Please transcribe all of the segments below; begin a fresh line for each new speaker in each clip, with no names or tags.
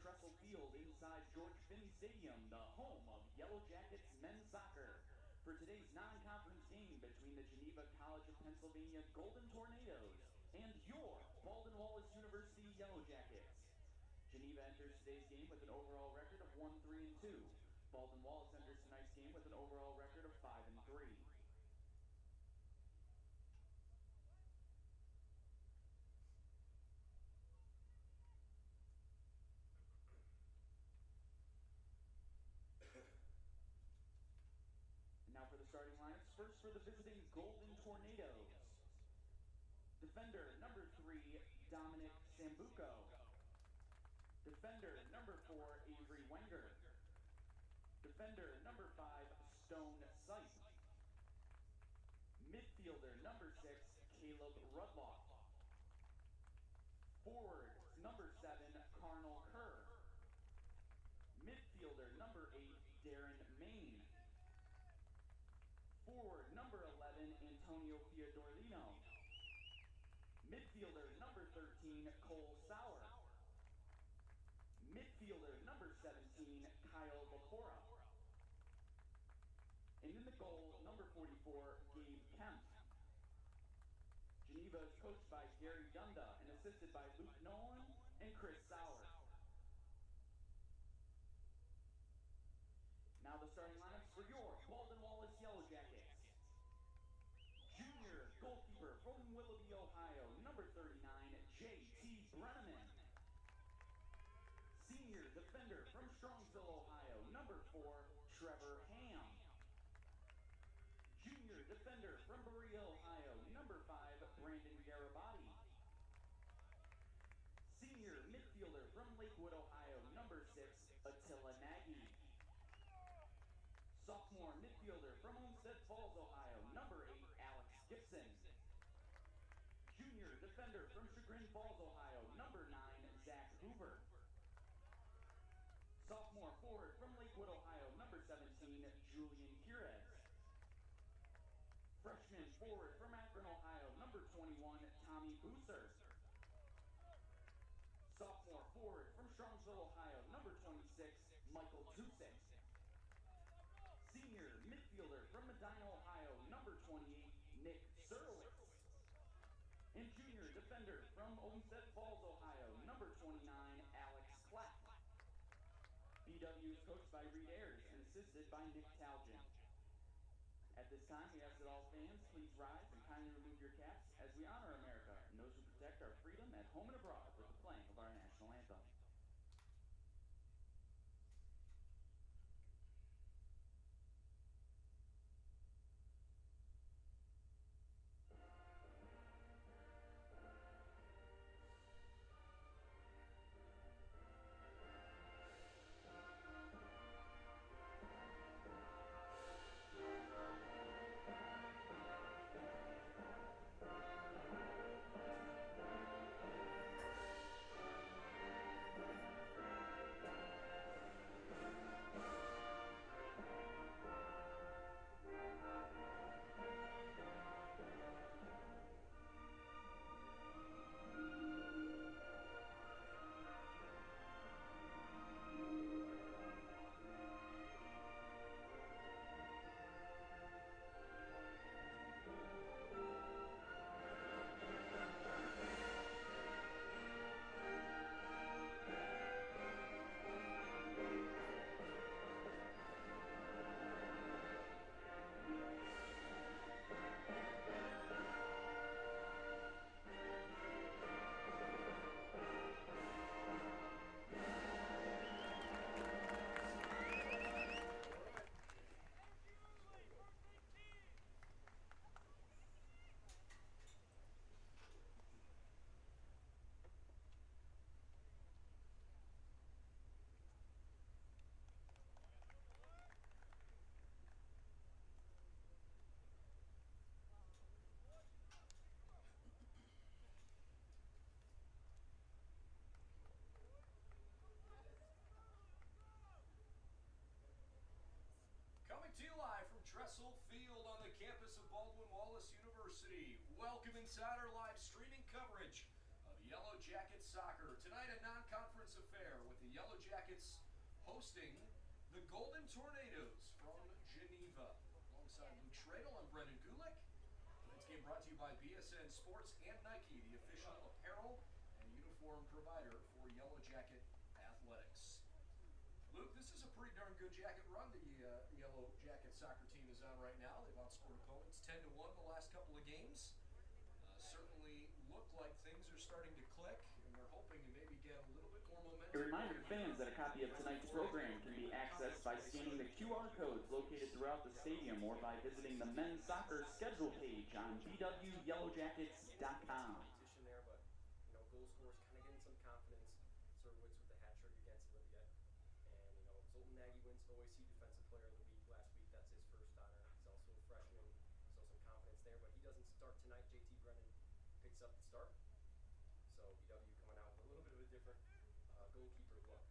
Tressel Field inside George Finnie Stadium, the home of Yellow Jackets men's soccer, for today's non-conference game between the Geneva College of Pennsylvania Golden Tornadoes and your Baldwin Wallace University Yellow Jackets. Geneva enters today's game with an overall record of 1-3-2. Baldwin Wallace enters tonight's game with an overall record of 5-3. And now for the starting lineups. First for the visiting Golden Tornadoes. Defender number 3, Dominic Sambuco. Defender number 4, Avery Wenger. Defender number 5, Stone Sipe. Midfielder number 6, Caleb Rudloff. Forward number 7, Carnal Kerr. Midfielder number 8, Darren Main. Forward number 11, Antonio Fiordolino. Midfielder number 13, Cole Sauer. Midfielder number 17, Kyle Bacora. And in the goal, number 44, Gabe Kemp. Geneva is coached by Gary Dunda and assisted by Luke Nolan and Chris Sauer. Now the starting lineups for your Baldwin Wallace Yellow Jackets. Junior goalkeeper from Willoughby, Ohio, number 39, J.T. Brenneman. Senior defender from Strongsville, Ohio, number 4, Trevor Ham. Junior defender from Berea, Ohio, number 5, Brandon Garibaldi. Senior midfielder from Lakewood, Ohio, number 6, Attila Nagy. Sophomore midfielder from Olmsted Falls, Ohio, number 8, Alex Gibson. Junior defender from Chagrin Falls, Ohio, number 9, Zach Hoover. Sophomore forward from Lakewood, Ohio, number 17, Julian Quirez. Freshman forward from Akron, Ohio, number 21, Tommy Booser. Sophomore forward from Strongsville, Ohio, number 26, Michael Tusik. Senior midfielder from Medina, Ohio, number 28, Nick Surlitz. And junior defender from Olmsted Falls, Ohio, number 29, Alex Clapp. BW is coached by Reed Ayers and assisted by Nick Talgin. At this time, we ask that all fans please rise and kindly remove your caps as we honor America and those who protect our freedom at home and abroad with the playing of our national anthem.
Coming to you live from Tressel Field on the campus of Baldwin Wallace University. Welcome inside our live streaming coverage of Yellow Jacket soccer. Tonight a non-conference affair with the Yellow Jackets hosting the Golden Tornadoes from Geneva. Alongside Luke Schradel, I'm Brendan Gulick. Tonight's game brought to you by BSN Sports and Nike, the official apparel and uniform provider for Yellow Jacket athletics. Luke, this is a pretty darn good Jacket run the Yellow Jacket soccer team is on right now. They've outscored opponents 10-1 the last couple of games. Certainly look like things are starting to click, and they're hoping to maybe get a little bit more momentum.
A reminder to fans that a copy of tonight's program can be accessed by scanning the QR codes located throughout the stadium or by visiting the men's soccer schedule page on bwyellowjackets.com.
There, but goal scorers kind of getting some confidence. Surwitz with the hat trick against Libya, and Zoltan Nagy wins OAC Defensive Player of the Week last week. That's his first honor. He's also a freshman, so some confidence there. But he doesn't start tonight. JT Brennan picks up the start. So BW coming out with a little bit of a different goalkeeper look.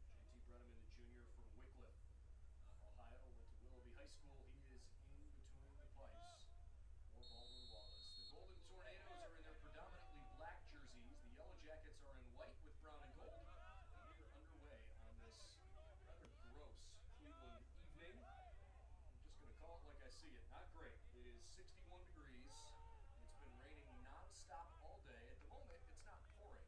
JT Brennan, the junior from Wickliffe, Ohio, went to Willoughby High School. He is in between the pipes for Baldwin Wallace. The Golden Tornadoes are in their predominantly black jerseys. The Yellow Jackets are in white with brown and gold. And we are underway on this rather gross Cleveland evening. I'm just going to call it like I see it. Not great. It is 61 degrees. It's been raining nonstop all day. At the moment, it's not pouring.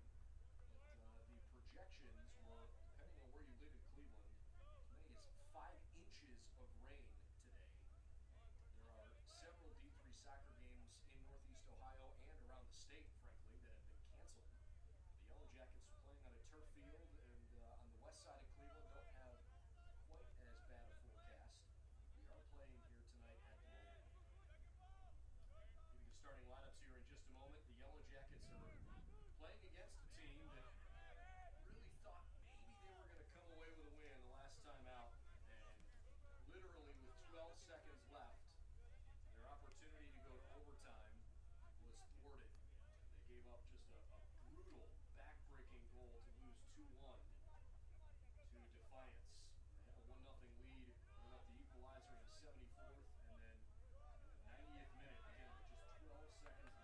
But the projections were, depending on where you live in Cleveland, as many as 5 inches of rain today. There are several D3 soccer games in Northeast Ohio and around the state, frankly, that have been canceled. The Yellow Jackets playing on a turf field and on the west side of Cleveland don't have quite as bad a forecast. We are playing here tonight at the Oval. Giving the starting lineups here in just a moment. The Yellow Jackets are playing against a team that really thought maybe they were going to come away with a win the last time out, and literally with 12 seconds left, their opportunity to go to overtime was thwarted. They gave up just a brutal, back-breaking goal to lose 2-1 to Defiance. They had a 1-0 lead. They left the equalizer in the 74th, and then in the 90th minute, again with just 12 seconds left,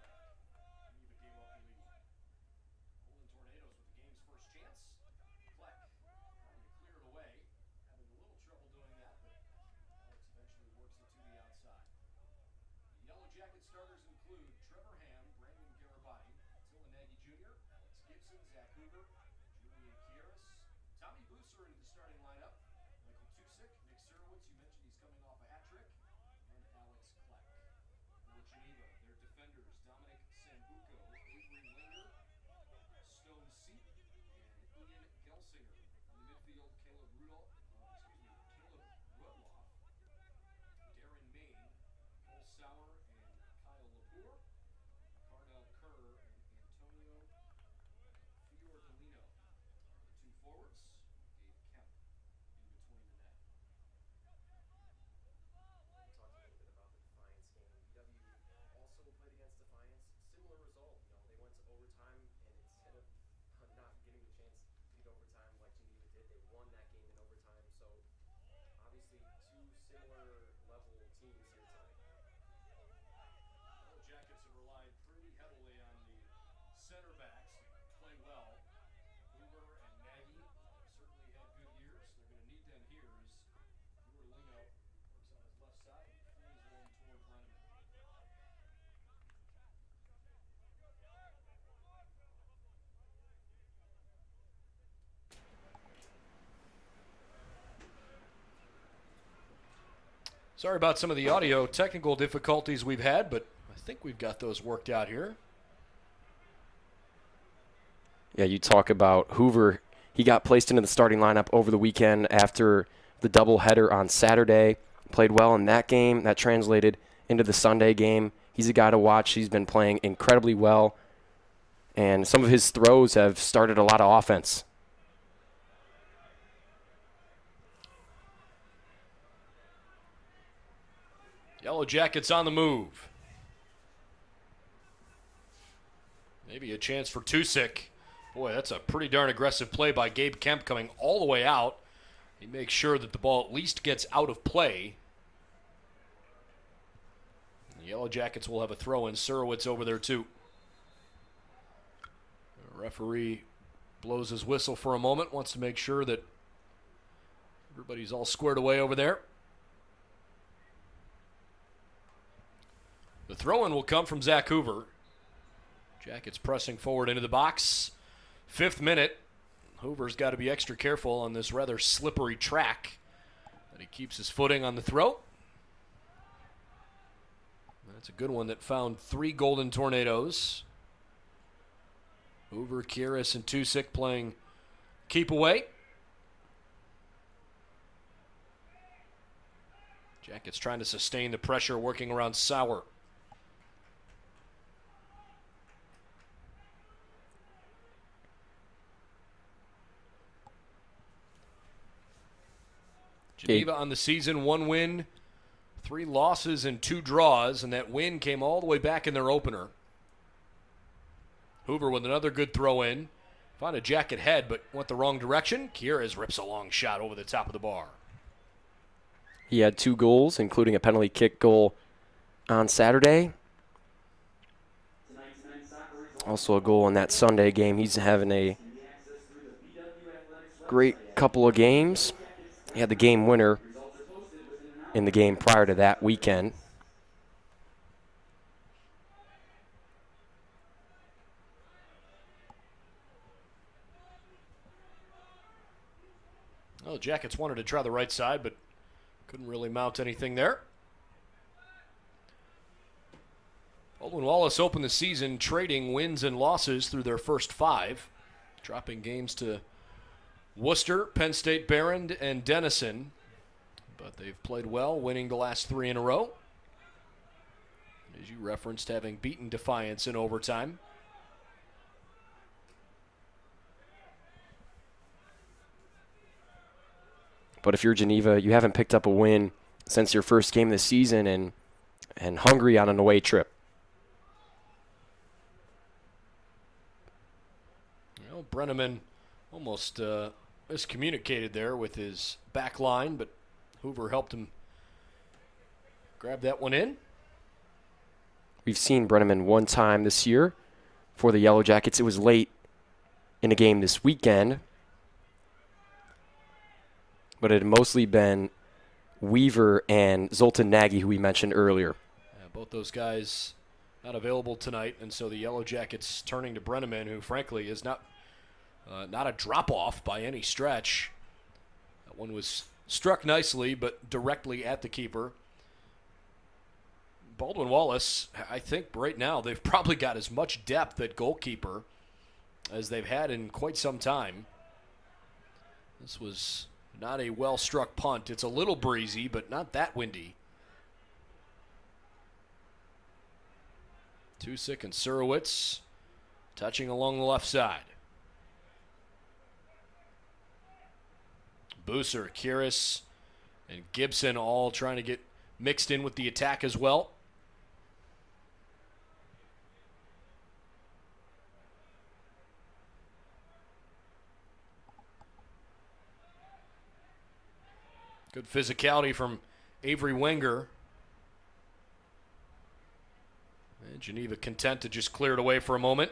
Geneva gave up the lead. Golden Tornadoes with the game's first chance. Fleck trying to clear it away, having a little trouble doing that, but Alex eventually works it to the outside. The Yellow Jacket starters include Trevor Ham, Brandon Garabati, Attila Nagy Jr., Alex Gibson, Zach Hoover, Julian Kieras, Tommy Booser into the starting lineup, Michael Tusick, Nick Surwitz, you mentioned he's coming off a hat trick, and Alex Kleck. For Geneva, their defenders, Dominic Sambuco, Avery Linger, Stone Seep, and Ian Gelsinger. In the midfield, Caleb Rudloff, Darren Main, Cole Sauer, and Kyle Lepore, Cardell Kerr, and Antonio Fiordolino are the two forwards. Gabe Kemp in between the net.
We talked a little bit about the Defiance game. BW also played against Defiance. Similar result. They went to overtime, and instead of not getting the chance to beat overtime like Geneva did, they won that game in overtime. So obviously two similar level teams here tonight.
Yellow Jackets have relied pretty heavily on the center backs to play well. Hoover and Nagy certainly had good years. They're going to need them here as Fiordolino works on his left side and frees one toward Brenneman. Sorry about some of the audio technical difficulties we've had, but I think we've got those worked out here.
Yeah, you talk about Hoover. He got placed into the starting lineup over the weekend after the doubleheader on Saturday. Played well in that game. That translated into the Sunday game. He's a guy to watch. He's been playing incredibly well. And some of his throws have started a lot of offense.
Yellow Jackets on the move. Maybe a chance for Tusick. Boy, that's a pretty darn aggressive play by Gabe Kemp coming all the way out. He makes sure that the ball at least gets out of play. The Yellow Jackets will have a throw in. Surowitz over there too. The referee blows his whistle for a moment, wants to make sure that everybody's all squared away over there. The throw-in will come from Zach Hoover. Jackets pressing forward into the box. 5th minute. Hoover's got to be extra careful on this rather slippery track. That he keeps his footing on the throw. That's a good one that found 3 Golden Tornadoes. Hoover, Kieris, and Tusick playing keep away. Jackets trying to sustain the pressure, working around Sauer. Geneva on the season, 1 win, 3 losses, and 2 draws, and that win came all the way back in their opener. Hoover with another good throw in. Found a Jacket head, but went the wrong direction. Kieres rips a long shot over the top of the bar.
He had 2 goals, including a penalty kick goal on Saturday. Also a goal in that Sunday game. He's having a great couple of games. He had the game winner in the game prior to that weekend.
Well, the Jackets wanted to try the right side, but couldn't really mount anything there. Baldwin Wallace opened the season trading wins and losses through their first 5, dropping games to Worcester, Penn State, Barron, and Denison. But they've played well, winning the last 3 in a row. As you referenced, having beaten Defiance in overtime.
But if you're Geneva, you haven't picked up a win since your first game this season and hungry on an away trip.
Well, Brenneman almost miscommunicated there with his back line, but Hoover helped him grab that one in.
We've seen Brenneman 1 time this year for the Yellow Jackets. It was late in a game this weekend, but it had mostly been Weaver and Zoltan Nagy, who we mentioned earlier.
Yeah, both those guys not available tonight, and so the Yellow Jackets turning to Brenneman, who frankly is not a drop-off by any stretch. That one was struck nicely, but directly at the keeper. Baldwin Wallace, I think right now they've probably got as much depth at goalkeeper as they've had in quite some time. This was not a well-struck punt. It's a little breezy, but not that windy. Tusick and Surowitz touching along the left side. Booser, Kieris, and Gibson all trying to get mixed in with the attack as well. Good physicality from Avery Wenger. And Geneva content to just clear it away for a moment.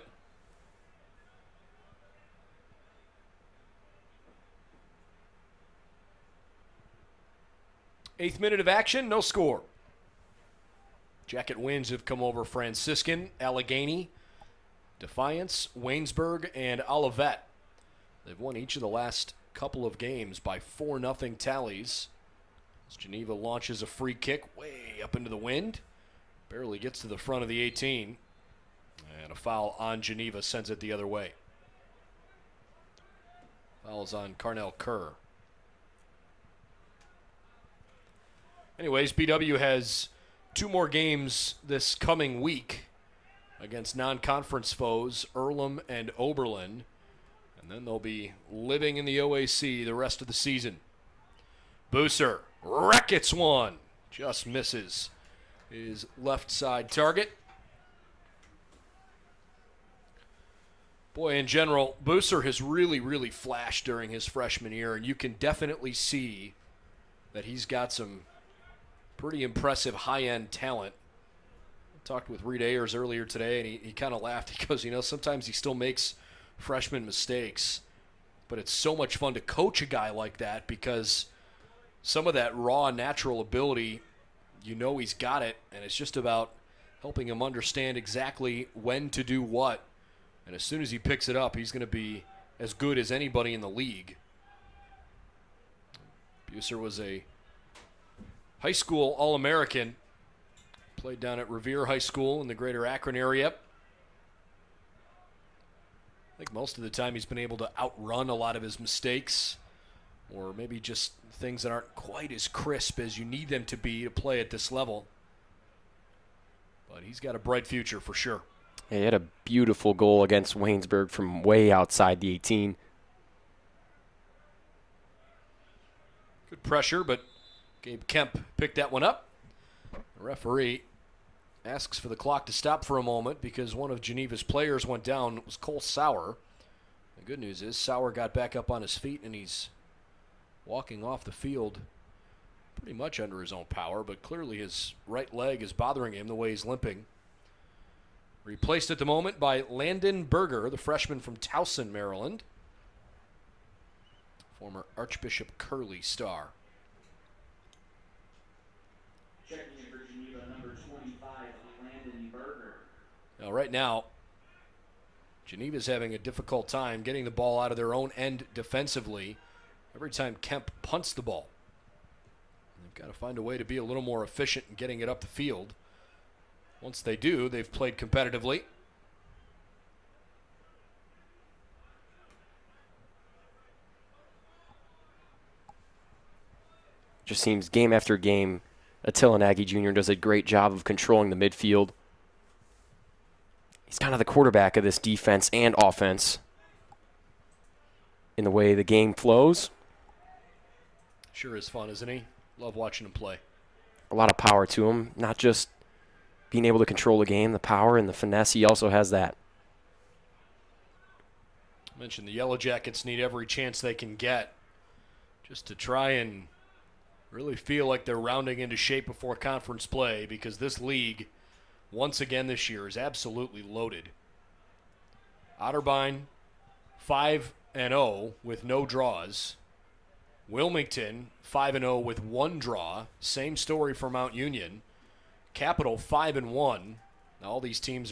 Eighth minute of action, no score. Jacket wins have come over Franciscan, Allegheny, Defiance, Waynesburg, and Olivet. They've won each of the last couple of games by 4-0 tallies. As Geneva launches a free kick way up into the wind. Barely gets to the front of the 18. And a foul on Geneva sends it the other way. Foul's on Carnell Kerr. Anyways, BW has 2 more games this coming week against non-conference foes, Earlham and Oberlin. And then they'll be living in the OAC the rest of the season. Booser rackets one. Just misses his left side target. Boy, in general, Booser has really flashed during his freshman year, and you can definitely see that he's got some pretty impressive high-end talent. I talked with Reed Ayers earlier today, and he kind of laughed. He goes, sometimes he still makes freshman mistakes. But it's so much fun to coach a guy like that because some of that raw, natural ability, he's got it, and it's just about helping him understand exactly when to do what. And as soon as he picks it up, he's going to be as good as anybody in the league. Buser was a high school All-American. Played down at Revere High School in the greater Akron area. I think most of the time he's been able to outrun a lot of his mistakes, or maybe just things that aren't quite as crisp as you need them to be to play at this level. But he's got a bright future for sure.
Yeah, he had a beautiful goal against Waynesburg from way outside the 18.
Good pressure, but Gabe Kemp picked that one up. The referee asks for the clock to stop for a moment because one of Geneva's players went down. It was Cole Sauer. The good news is Sauer got back up on his feet, and he's walking off the field pretty much under his own power, but clearly his right leg is bothering him the way he's limping. Replaced at the moment by Landon Berger, the freshman from Towson, Maryland. Former Archbishop Curley star.
Checking in for Geneva, number 25, Landon Berger.
Now, right now, Geneva's having a difficult time getting the ball out of their own end defensively every time Kemp punts the ball. They've got to find a way to be a little more efficient in getting it up the field. Once they do, they've played competitively.
Just seems game after game, Attila Nagy Jr. does a great job of controlling the midfield. He's kind of the quarterback of this defense and offense in the way the game flows.
Sure is fun, isn't he? Love watching him play.
A lot of power to him, not just being able to control the game, the power and the finesse, he also has that.
I mentioned the Yellow Jackets need every chance they can get just to try and really feel like they're rounding into shape before conference play, because this league, once again this year, is absolutely loaded. Otterbein, 5-0 with no draws. Wilmington, 5-0 with one draw. Same story for Mount Union. Capital, 5-1. Now, all these teams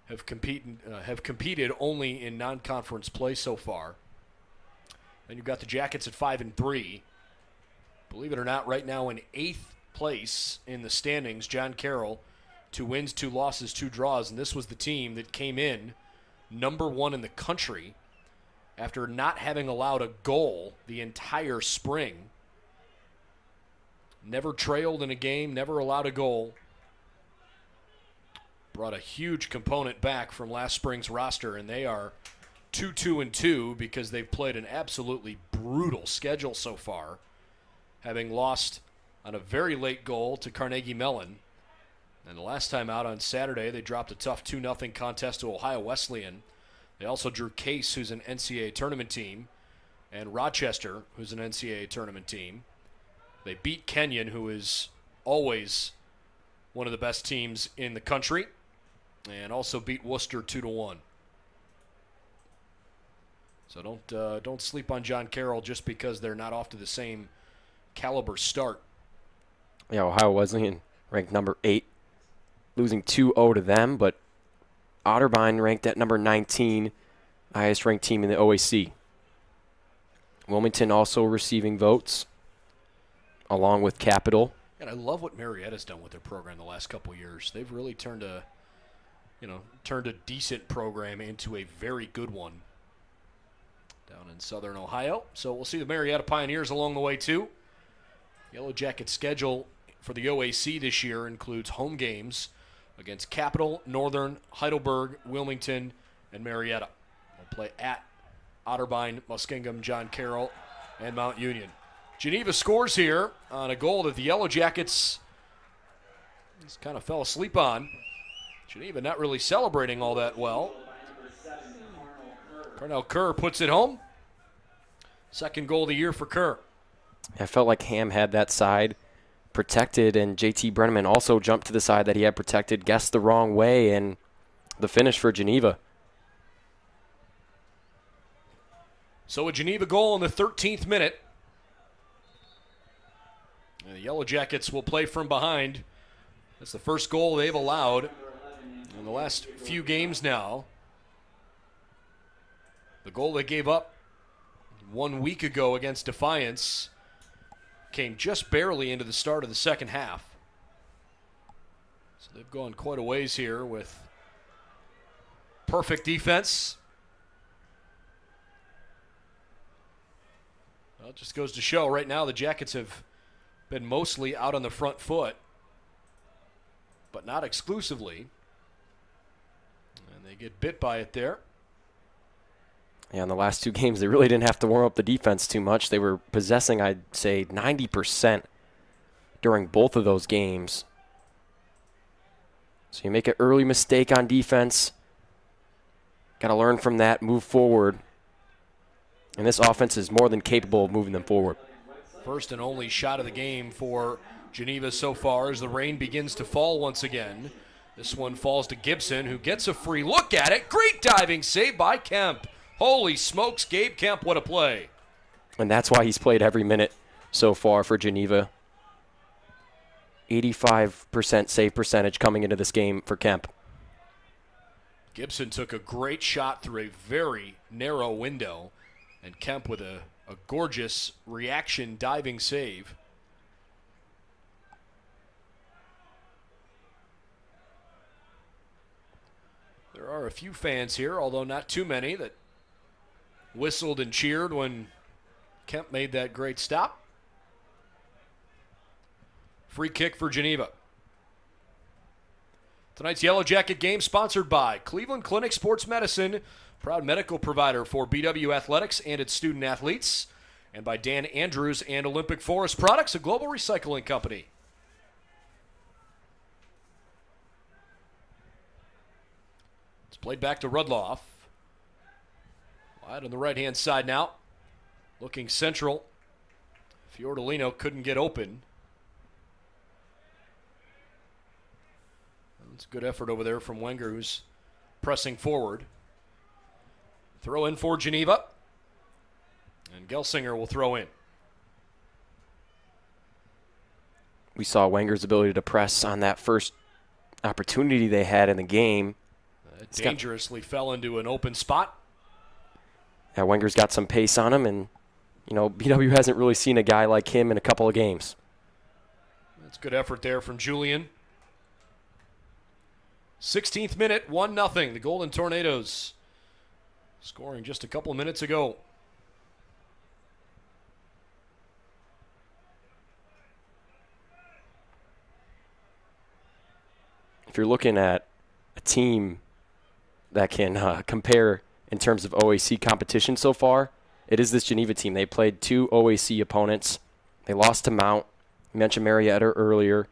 have competed only in non-conference play so far. Then you've got the Jackets at 5-3. Believe it or not, right now in 8th place in the standings, John Carroll, 2 wins, 2 losses, 2 draws, and this was the team that came in number 1 in the country after not having allowed a goal the entire spring. Never trailed in a game, never allowed a goal. Brought a huge component back from last spring's roster, and they are 2-2-2 because they've played an absolutely brutal schedule so far, having lost on a very late goal to Carnegie Mellon. And the last time out on Saturday, they dropped a tough 2-0 contest to Ohio Wesleyan. They also drew Case, who's an NCAA tournament team, and Rochester, who's an NCAA tournament team. They beat Kenyon, who is always one of the best teams in the country, and also beat Worcester 2-1. So don't sleep on John Carroll just because they're not off to the same caliber start.
Yeah, Ohio Wesleyan ranked number 8, losing 2-0 to them, but Otterbein ranked at number 19, highest ranked team in the OAC. Wilmington also receiving votes, along with Capital.
And I love what Marietta's done with their program the last couple of years. They've really turned a decent program into a very good one down in southern Ohio. So we'll see the Marietta Pioneers along the way too. Yellow Jacket schedule for the OAC this year includes home games against Capital, Northern, Heidelberg, Wilmington, and Marietta. They'll play at Otterbein, Muskingum, John Carroll, and Mount Union. Geneva scores here on a goal that the Yellow Jackets just kind of fell asleep on. Geneva not really celebrating all that well. Carnell Kerr puts it home. Second goal of the year for Kerr.
I felt like Ham had that side protected, and JT Brenneman also jumped to the side that he had protected, guessed the wrong way, and the finish for Geneva.
So a Geneva goal in the 13th minute. And the Yellow Jackets will play from behind. That's the first goal they've allowed in the last few games now. The goal they gave up 1 week ago against Defiance came just barely into the start of the second half. So they've gone quite a ways here with perfect defense. Well, it just goes to show right now the Jackets have been mostly out on the front foot, but not exclusively. And they get bit by it there.
Yeah, in the last two games, they really didn't have to warm up the defense too much. They were possessing, I'd say, 90% during both of those games. So you make an early mistake on defense. Got to learn from that, move forward. And this offense is more than capable of moving them forward.
First and only shot of the game for Geneva so far as the rain begins to fall once again. This one falls to Gibson, who gets a free look at it. Great diving save by Kemp. Holy smokes, Gabe Kemp, what a play.
And that's why he's played every minute so far for Geneva. 85% save percentage coming into this game for Kemp.
Gibson took a great shot through a very narrow window, and Kemp with a gorgeous reaction diving save. There are a few fans here, although not too many, that whistled and cheered when Kemp made that great stop. Free kick for Geneva. Tonight's Yellow Jacket game sponsored by Cleveland Clinic Sports Medicine, proud medical provider for BW Athletics and its student athletes, and by Dan Andrews and Olympic Forest Products, a global recycling company. It's played back to Rudloff. Wide on the right-hand side now. Looking central. Fiordolino couldn't get open. It's a good effort over there from Wenger, who's pressing forward. Throw in for Geneva. And Gelsinger will throw in.
We saw Wenger's ability to press on that first opportunity they had in the game.
Dangerously fell into an open spot.
Yeah, Wenger's got some pace on him, and, BW hasn't really seen a guy like him in a couple of games.
That's good effort there from Julian. 16th minute, 1-0. The Golden Tornadoes scoring just a couple of minutes ago.
If you're looking at a team that can compare in terms of OAC competition so far, it is this Geneva team. They played two OAC opponents. They lost to Mount. You mentioned Marietta earlier.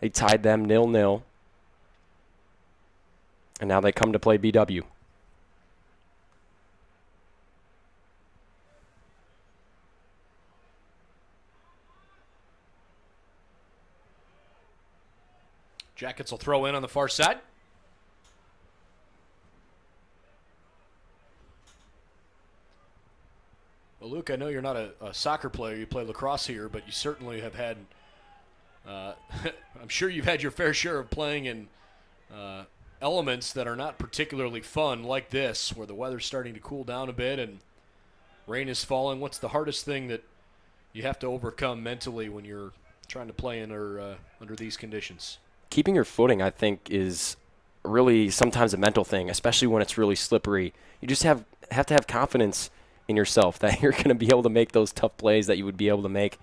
They tied them 0-0. And now they come to play BW.
Jackets will throw in on the far side. Well, Luke, I know you're not a soccer player. You play lacrosse here, but you certainly have had, I'm sure you've had your fair share of playing in elements that are not particularly fun, like this, where the weather's starting to cool down a bit and rain is falling. What's the hardest thing that you have to overcome mentally when you're trying to play under these conditions?
Keeping your footing, I think, is really sometimes a mental thing, especially when it's really slippery. You just have to have confidence in yourself that you're going to be able to make those tough plays that you would be able to make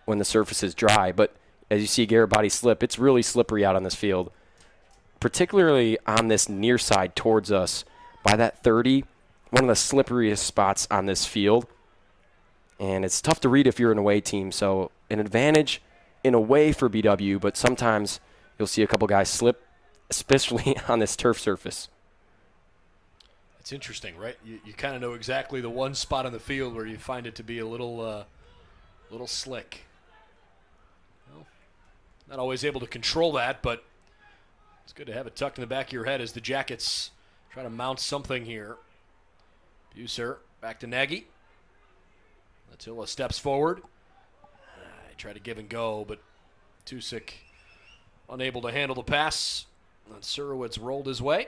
when the surface is dry. But as you see Garibaldi slip, it's really slippery out on this field, particularly on this near side towards us by that 30, one of the slipperiest spots on this field. And it's tough to read if you're an away team. So an advantage in a way for BW, but sometimes you'll see a couple guys slip, especially on this turf surface.
It's interesting, right? You kind of know exactly the one spot on the field where you find it to be a little slick. Well, not always able to control that, but it's good to have it tucked in the back of your head as the Jackets try to mount something here. Buser back to Nagy. Attila steps forward. Try to give and go, but Tusik unable to handle the pass. And Surowitz rolled his way.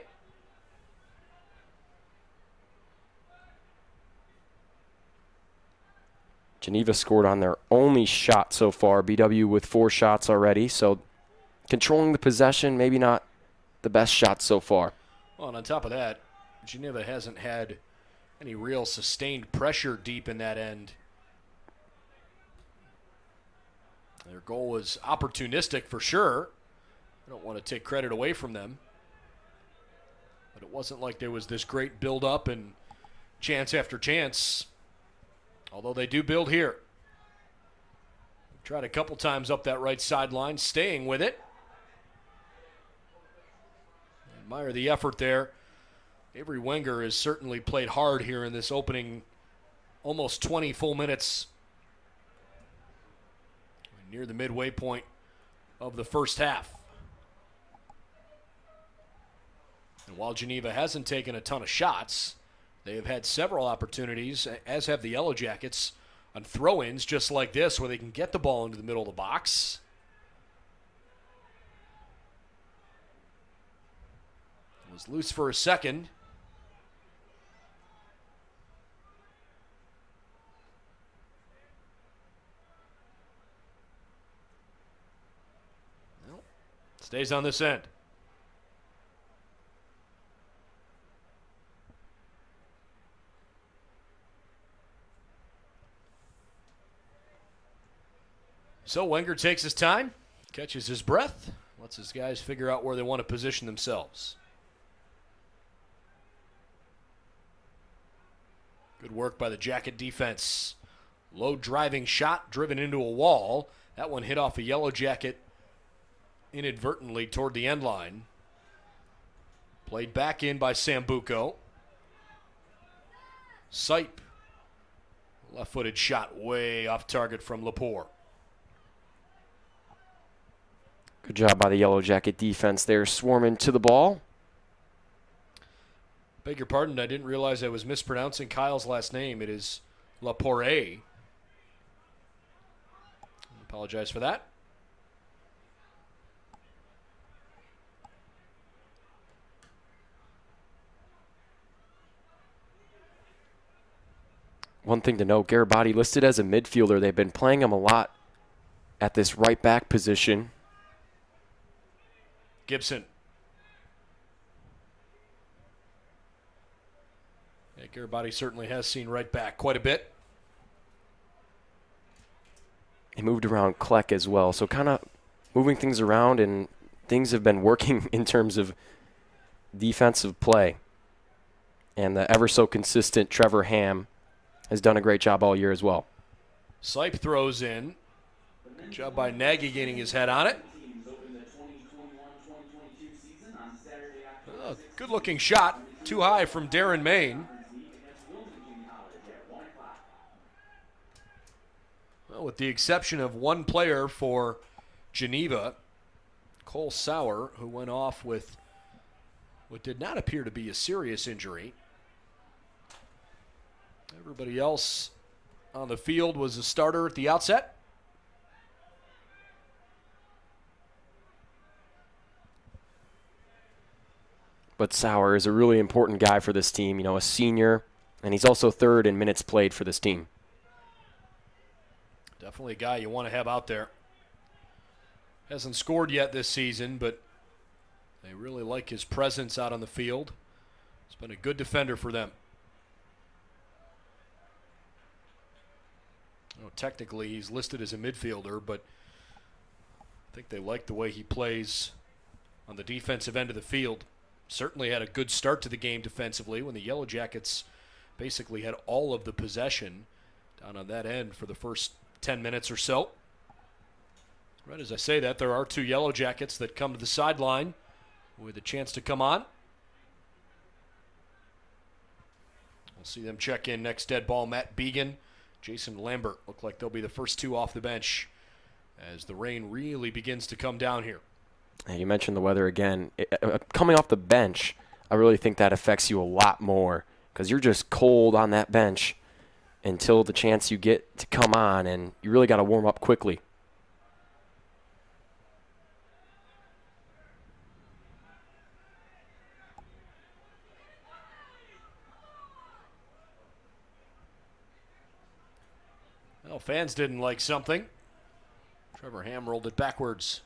Geneva scored on their only shot so far. BW with 4 shots already, so controlling the possession, maybe not the best shot so far.
Well, and on top of that, Geneva hasn't had any real sustained pressure deep in that end. Their goal was opportunistic for sure. I don't want to take credit away from them. But it wasn't like there was this great build-up and chance after chance. Although they do build here. Tried a couple times up that right sideline, staying with it. Admire the effort there. Avery Wenger has certainly played hard here in this opening almost 20 full minutes. Near the midway point of the first half. And while Geneva hasn't taken a ton of shots, they have had several opportunities, as have the Yellow Jackets, on throw-ins just like this where they can get the ball into the middle of the box. It was loose for a second. Stays on this end. So Wenger takes his time, catches his breath, lets his guys figure out where they want to position themselves. Good work by the Jacket defense. Low driving shot driven into a wall. That one hit off a Yellow Jacket inadvertently toward the end line. Played back in by Sambuco. Sipe. Left-footed shot way off target from Lepore.
Good job by the Yellow Jacket defense there, swarming to the ball.
Beg your pardon, I didn't realize I was mispronouncing Kyle's last name. It is Lepore. Apologize for that.
One thing to note, Garibaldi listed as a midfielder. They've been playing him a lot at this right back position.
Gibson. Yeah, Garibaldi certainly has seen right back quite a bit.
He moved around Kleck as well, so kind of moving things around, and things have been working in terms of defensive play. And the ever so consistent Trevor Ham has done a great job all year as well.
Sipe throws in. Good job by Nagy getting his head on it. Oh, good-looking shot. Too high from Darren Main. Well, with the exception of one player for Geneva, Cole Sauer, who went off with what did not appear to be a serious injury. Everybody else on the field was a starter at the outset.
But Sauer is a really important guy for this team, you know, a senior, and he's also third in minutes played for this team.
Definitely a guy you want to have out there. Hasn't scored yet this season, but they really like his presence out on the field. He's been a good defender for them. Technically, he's listed as a midfielder, but I think they like the way he plays on the defensive end of the field. Certainly had a good start to the game defensively when the Yellow Jackets basically had all of the possession down on that end for the first 10 minutes or so. Right as I say that, there are 2 Yellow Jackets that come to the sideline with a chance to come on. We'll see them check in next. Dead ball, Matt Began, Jason Lambert look like they'll be the first 2 off the bench as the rain really begins to come down here.
You mentioned the weather again. Coming off the bench, I really think that affects you a lot more because you're just cold on that bench. until the chance you get to come on, and you really got to warm up quickly.
Well, fans didn't like something. Trevor Ham rolled it backwards.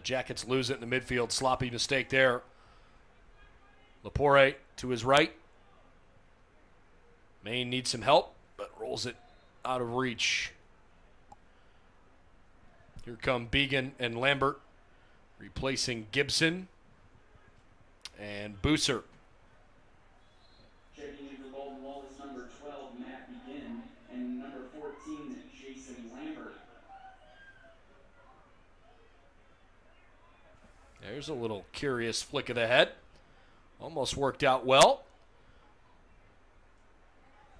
Jackets lose it in the midfield. Sloppy mistake there. Lapore to his right. Maine needs some help, but rolls it out of reach. Here come Began and Lambert, replacing Gibson and Booser.
Checking in for Baldwin Wallace, number 12, Matt Begin, and number 14, Jason Lambert.
There's a little curious flick of the head. Almost worked out well.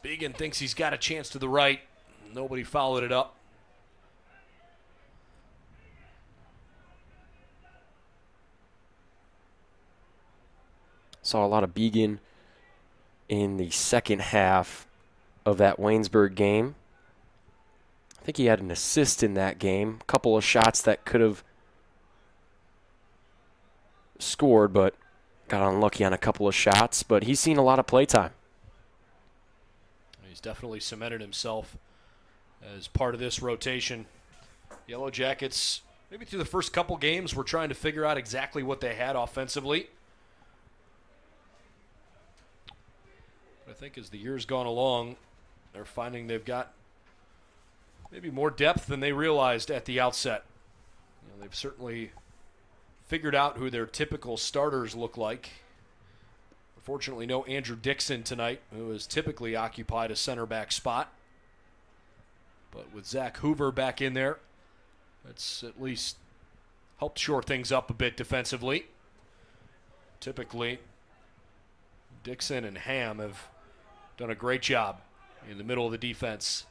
Began thinks he's got a chance to the right. Nobody followed it up.
Saw a lot of Began in the second half of that Waynesburg game. I think he had an assist in that game. A couple of shots that could have scored, but got unlucky on a couple of shots. But he's seen a lot of play time.
He's definitely cemented himself as part of this rotation. Yellow Jackets, maybe through the first couple games, were trying to figure out exactly what they had offensively. But I think as the year's gone along, they're finding they've got maybe more depth than they realized at the outset. They've certainly figured out who their typical starters look like. Unfortunately, no Andrew Dixon tonight, who has typically occupied a center back spot. But with Zach Hoover back in there, that's at least helped shore things up a bit defensively. Typically, Dixon and Ham have done a great job in the middle of the defense.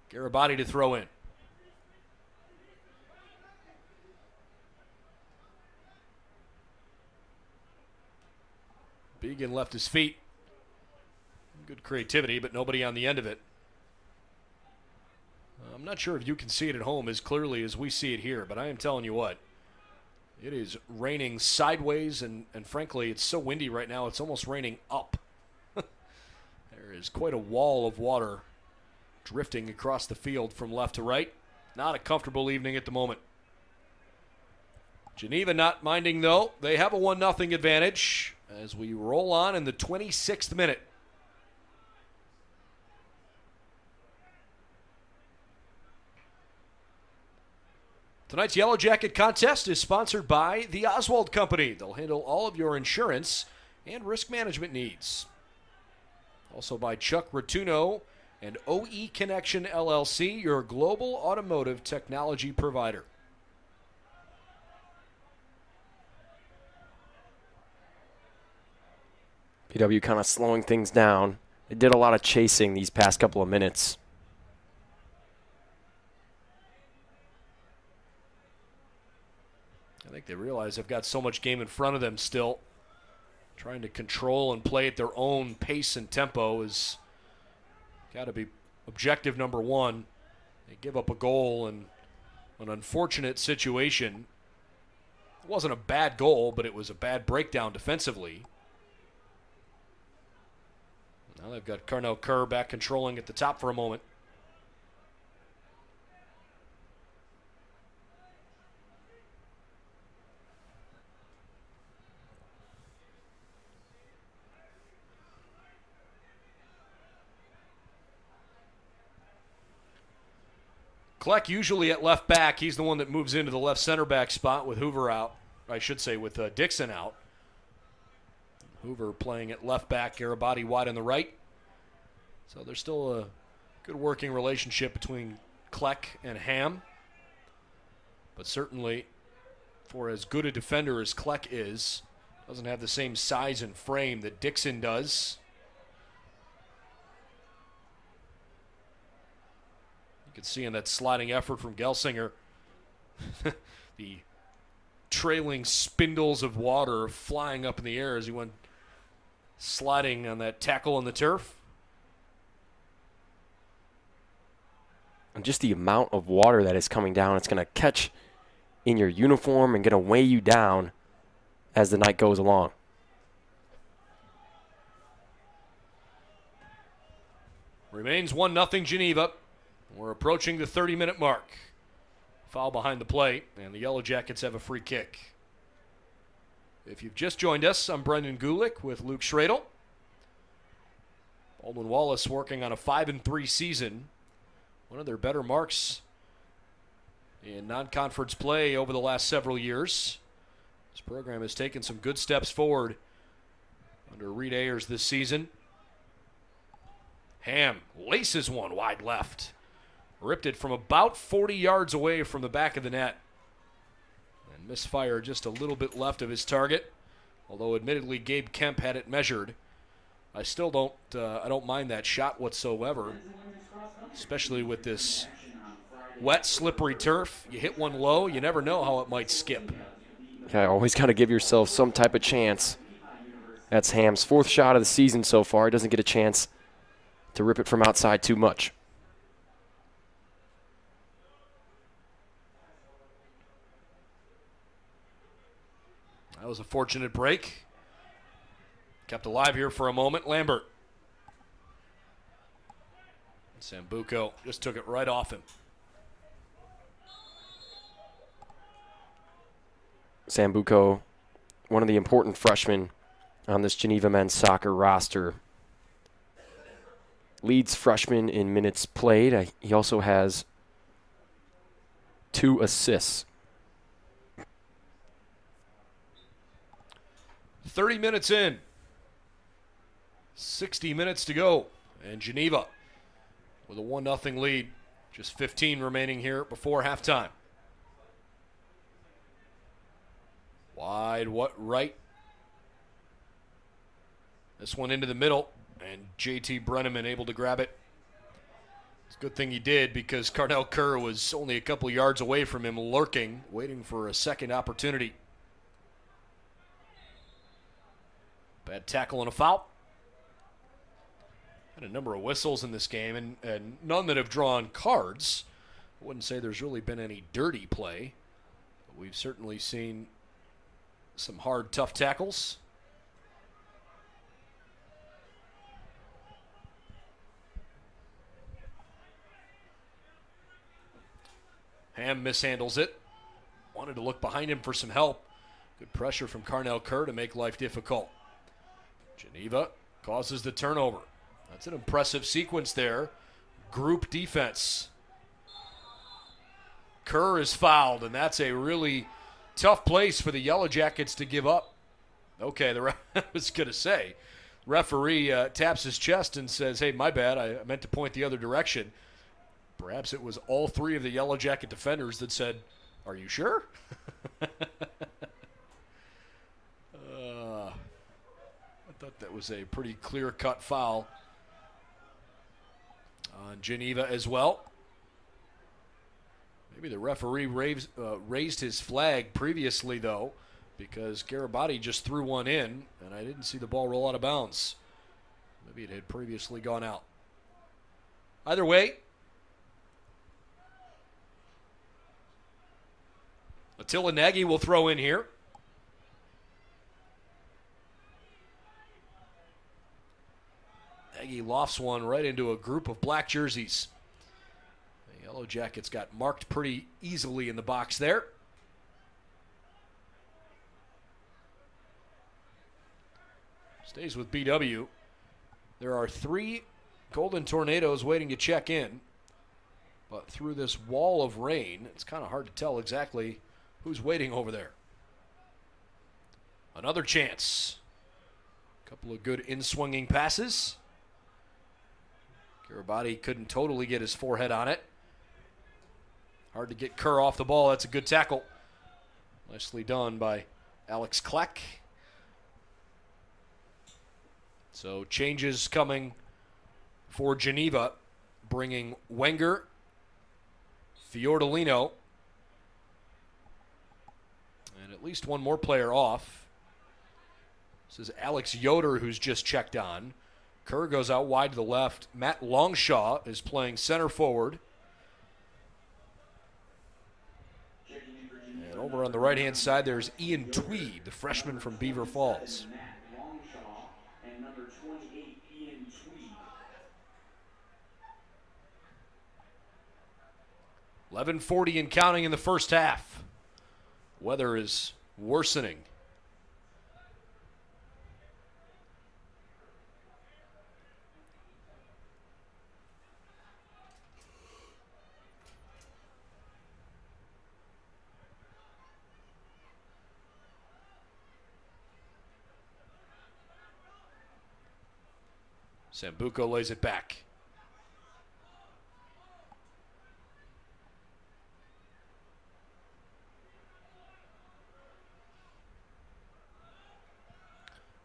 Garibaldi to throw in. Began left his feet. Good creativity, but nobody on the end of it. I'm not sure if you can see it at home as clearly as we see it here, but I am telling you what, it is raining sideways, and frankly, it's so windy right now, it's almost raining up. There is quite a wall of water drifting across the field from left to right. Not a comfortable evening at the moment. Geneva not minding, though. They have a 1-0 advantage as we roll on in the 26th minute. Tonight's Yellow Jacket contest is sponsored by the Oswald Company. They'll handle all of your insurance and risk management needs. Also by Chuck Rotuno and OE Connection LLC, your global automotive technology provider.
PW kind of slowing things down. They did a lot of chasing these past couple of minutes.
I think they realize they've got so much game in front of them still. Trying to control and play at their own pace and tempo is got to be objective number one. They give up a goal in an unfortunate situation. It wasn't a bad goal, but it was a bad breakdown defensively. Now they've got Carnell Kerr back controlling at the top for a moment. Kleck usually at left back. He's the one that moves into the left center back spot with Hoover out. I should say with Dixon out. Hoover playing at left back, Garibaldi wide on the right. So there's still a good working relationship between Kleck and Ham. But certainly, for as good a defender as Kleck is, doesn't have the same size and frame that Dixon does. You can see in that sliding effort from Gelsinger, the trailing spindles of water flying up in the air as he went sliding on that tackle on the turf.
And just the amount of water that is coming down, it's going to catch in your uniform and going to weigh you down as the night goes along.
Remains 1-0 Geneva. We're approaching the 30-minute mark. Foul behind the play, and the Yellow Jackets have a free kick. If you've just joined us, I'm Brendan Gulick with Luke Schradel. Baldwin Wallace working on a 5-3 season. One of their better marks in non-conference play over the last several years. This program has taken some good steps forward under Reed Ayers this season. Ham laces one wide left. Ripped it from about 40 yards away from the back of the net. And misfired just a little bit left of his target. Although admittedly Gabe Kemp had it measured. I still don't mind that shot whatsoever. Especially with this wet, slippery turf. You hit one low, you never know how it might skip.
Yeah, always got to give yourself some type of chance. That's Ham's 4th shot of the season so far. He doesn't get a chance to rip it from outside too much.
That was a fortunate break. Kept alive here for a moment. Lambert. Sambuco just took it right off him.
Sambuco, one of the important freshmen on this Geneva men's soccer roster. Leads freshman in minutes played. He also has 2 assists.
30 minutes in. 60 minutes to go. And Geneva with a 1-0 lead. Just 15 remaining here before halftime. Wide right. This one into the middle. And J.T. Brenneman able to grab it. It's a good thing he did because Carnell Kerr was only a couple yards away from him, lurking, waiting for a second opportunity. Bad tackle and a foul. Had a number of whistles in this game, and none that have drawn cards. I wouldn't say there's really been any dirty play. But we've certainly seen some hard, tough tackles. Ham mishandles it. Wanted to look behind him for some help. Good pressure from Carnell Kerr to make life difficult. Geneva causes the turnover. That's an impressive sequence there. Group defense. Kerr is fouled, and that's a really tough place for the Yellow Jackets to give up. Okay, I was going to say, referee taps his chest and says, hey, my bad, I meant to point the other direction. Perhaps it was all 3 of the Yellow Jacket defenders that said, are you sure? I thought that was a pretty clear-cut foul on Geneva as well. Maybe the referee raised his flag previously, though, because Garibati just threw one in, and I didn't see the ball roll out of bounds. Maybe it had previously gone out. Either way, Attila Nagy will throw in here. Nagy lofts one right into a group of black jerseys. The Yellow Jackets got marked pretty easily in the box there. Stays with BW. There are 3 Golden Tornadoes waiting to check in. But through this wall of rain, it's kind of hard to tell exactly who's waiting over there. Another chance. A couple of good in-swinging passes. Garibati couldn't totally get his forehead on it. Hard to get Kerr off the ball. That's a good tackle. Nicely done by Alex Kleck. So changes coming for Geneva, bringing Wenger Fiordolino. And at least one more player off. This is Alex Yoder, who's just checked on. Kerr goes out wide to the left. Matt Longshaw is playing center forward. And over on the right-hand side, there's Ian Tweed, the freshman from Beaver Falls. 11:40 and counting in the first half. Weather is worsening. Sambuco lays it back.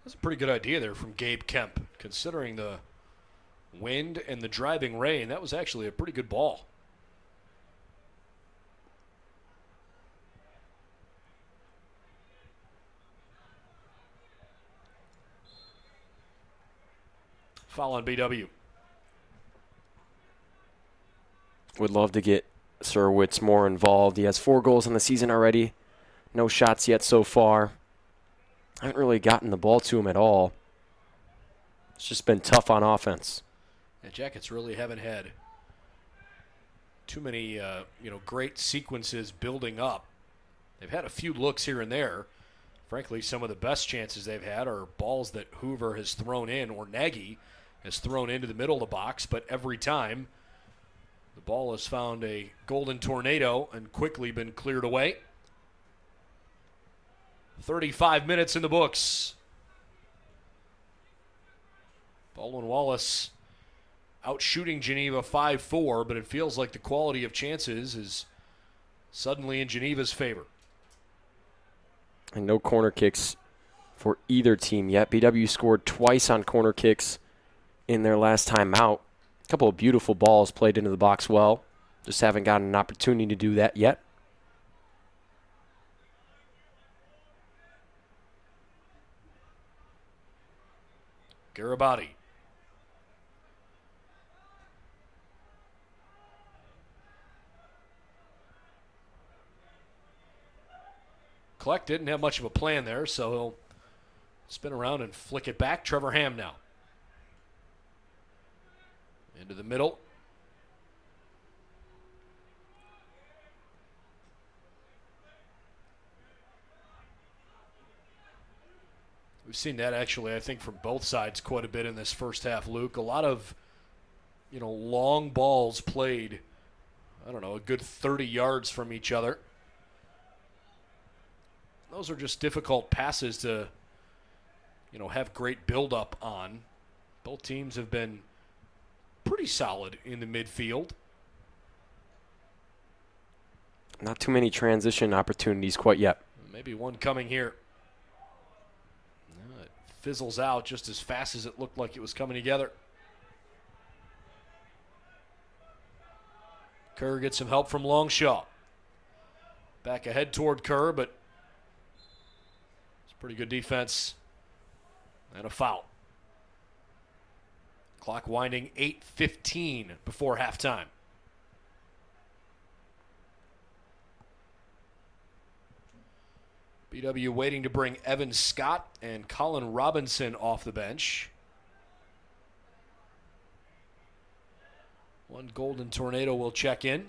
That's a pretty good idea there from Gabe Kemp. Considering the wind and the driving rain, that was actually a pretty good ball. Foul on BW.
Would love to get Surwitz more involved. He has 4 goals in the season already. No shots yet so far. I haven't really gotten the ball to him at all. It's just been tough on offense.
The Jackets really haven't had too many great sequences building up. They've had a few looks here and there. Frankly, some of the best chances they've had are balls that Hoover has thrown in or Nagy has thrown into the middle of the box, but every time the ball has found a golden tornado and quickly been cleared away. 35 minutes in the books. Baldwin Wallace out shooting Geneva 5-4, but it feels like the quality of chances is suddenly in Geneva's favor.
And no corner kicks for either team yet. BW scored twice on corner kicks in their last time out. A couple of beautiful balls played into the box well. Just haven't gotten an opportunity to do that yet.
Garibaldi. Kleck didn't have much of a plan there, so he'll spin around and flick it back. Trevor Ham now. Into the middle. We've seen that actually, I think, from both sides quite a bit in this first half, Luke. A lot of, long balls played, a good 30 yards from each other. Those are just difficult passes to, have great build-up on. Both teams have been pretty solid in the midfield.
Not too many transition opportunities quite yet.
Maybe one coming here. It fizzles out just as fast as it looked like it was coming together. Kerr gets some help from Longshaw. Back ahead toward Kerr, but it's pretty good defense. And a foul. Clock winding 8:15 before halftime. BW waiting to bring Evan Scott and Colin Robinson off the bench. One golden tornado will check in.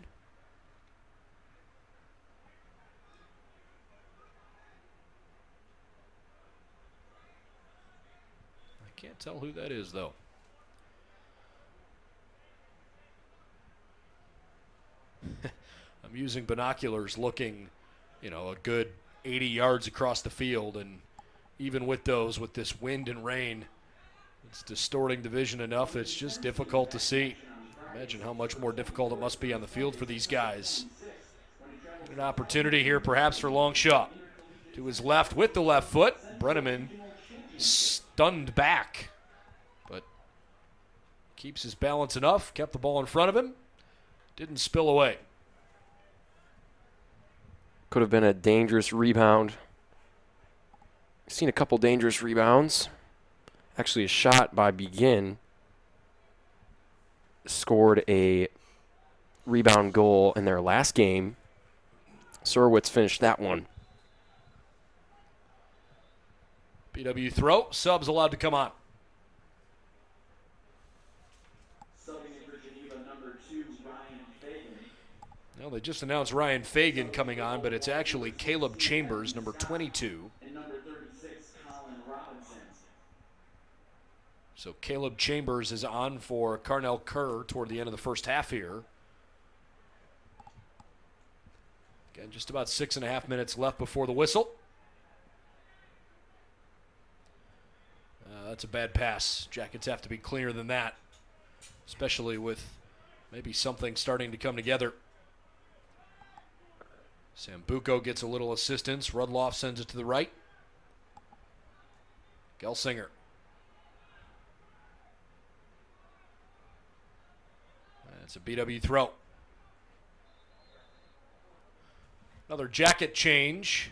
I can't tell who that is, though. I'm using binoculars looking, a good 80 yards across the field, and even with those, with this wind and rain, it's distorting the vision enough it's just difficult to see. Imagine how much more difficult it must be on the field for these guys. An opportunity here perhaps for Longshaw. To his left with the left foot. Brenneman stunned back, but keeps his balance enough, kept the ball in front of him, didn't spill away.
Could have been a dangerous rebound. Seen a couple dangerous rebounds. Actually, a shot by Begin scored a rebound goal in their last game. Surowitz finished that one.
BW throw. Subs allowed to come on.
Subbing in for Geneva, number 2, Ryan Fagan.
Well, they just announced Ryan Fagan coming on, but it's actually Caleb Chambers, number 22.
And number 36, Colin Robinson.
So Caleb Chambers is on for Carnell Kerr toward the end of the first half here. Again, just about 6.5 minutes left before the whistle. That's a bad pass. Jackets have to be cleaner than that, especially with maybe something starting to come together. Sambuco gets a little assistance. Rudloff sends it to the right. Gelsinger. It's a BW throw. Another jacket change.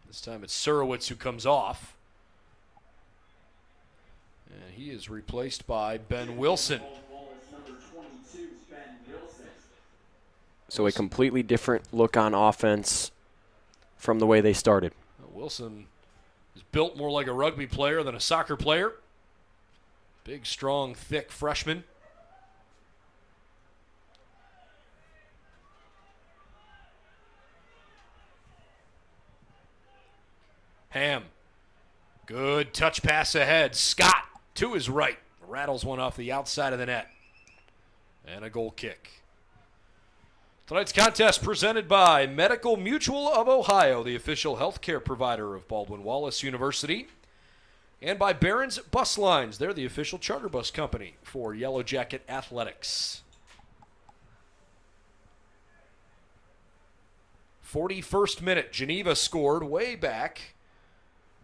This time it's Surowitz who comes off. And he is replaced by Ben Wilson.
So a completely different look on offense from the way they started.
Wilson is built more like a rugby player than a soccer player. Big, strong, thick freshman. Ham. Good touch pass ahead. Scott to his right. Rattles one off the outside of the net. And a goal kick. Tonight's contest presented by Medical Mutual of Ohio, the official healthcare provider of Baldwin Wallace University. And by Barron's Bus Lines. They're the official charter bus company for Yellow Jacket Athletics. 41st minute. Geneva scored way back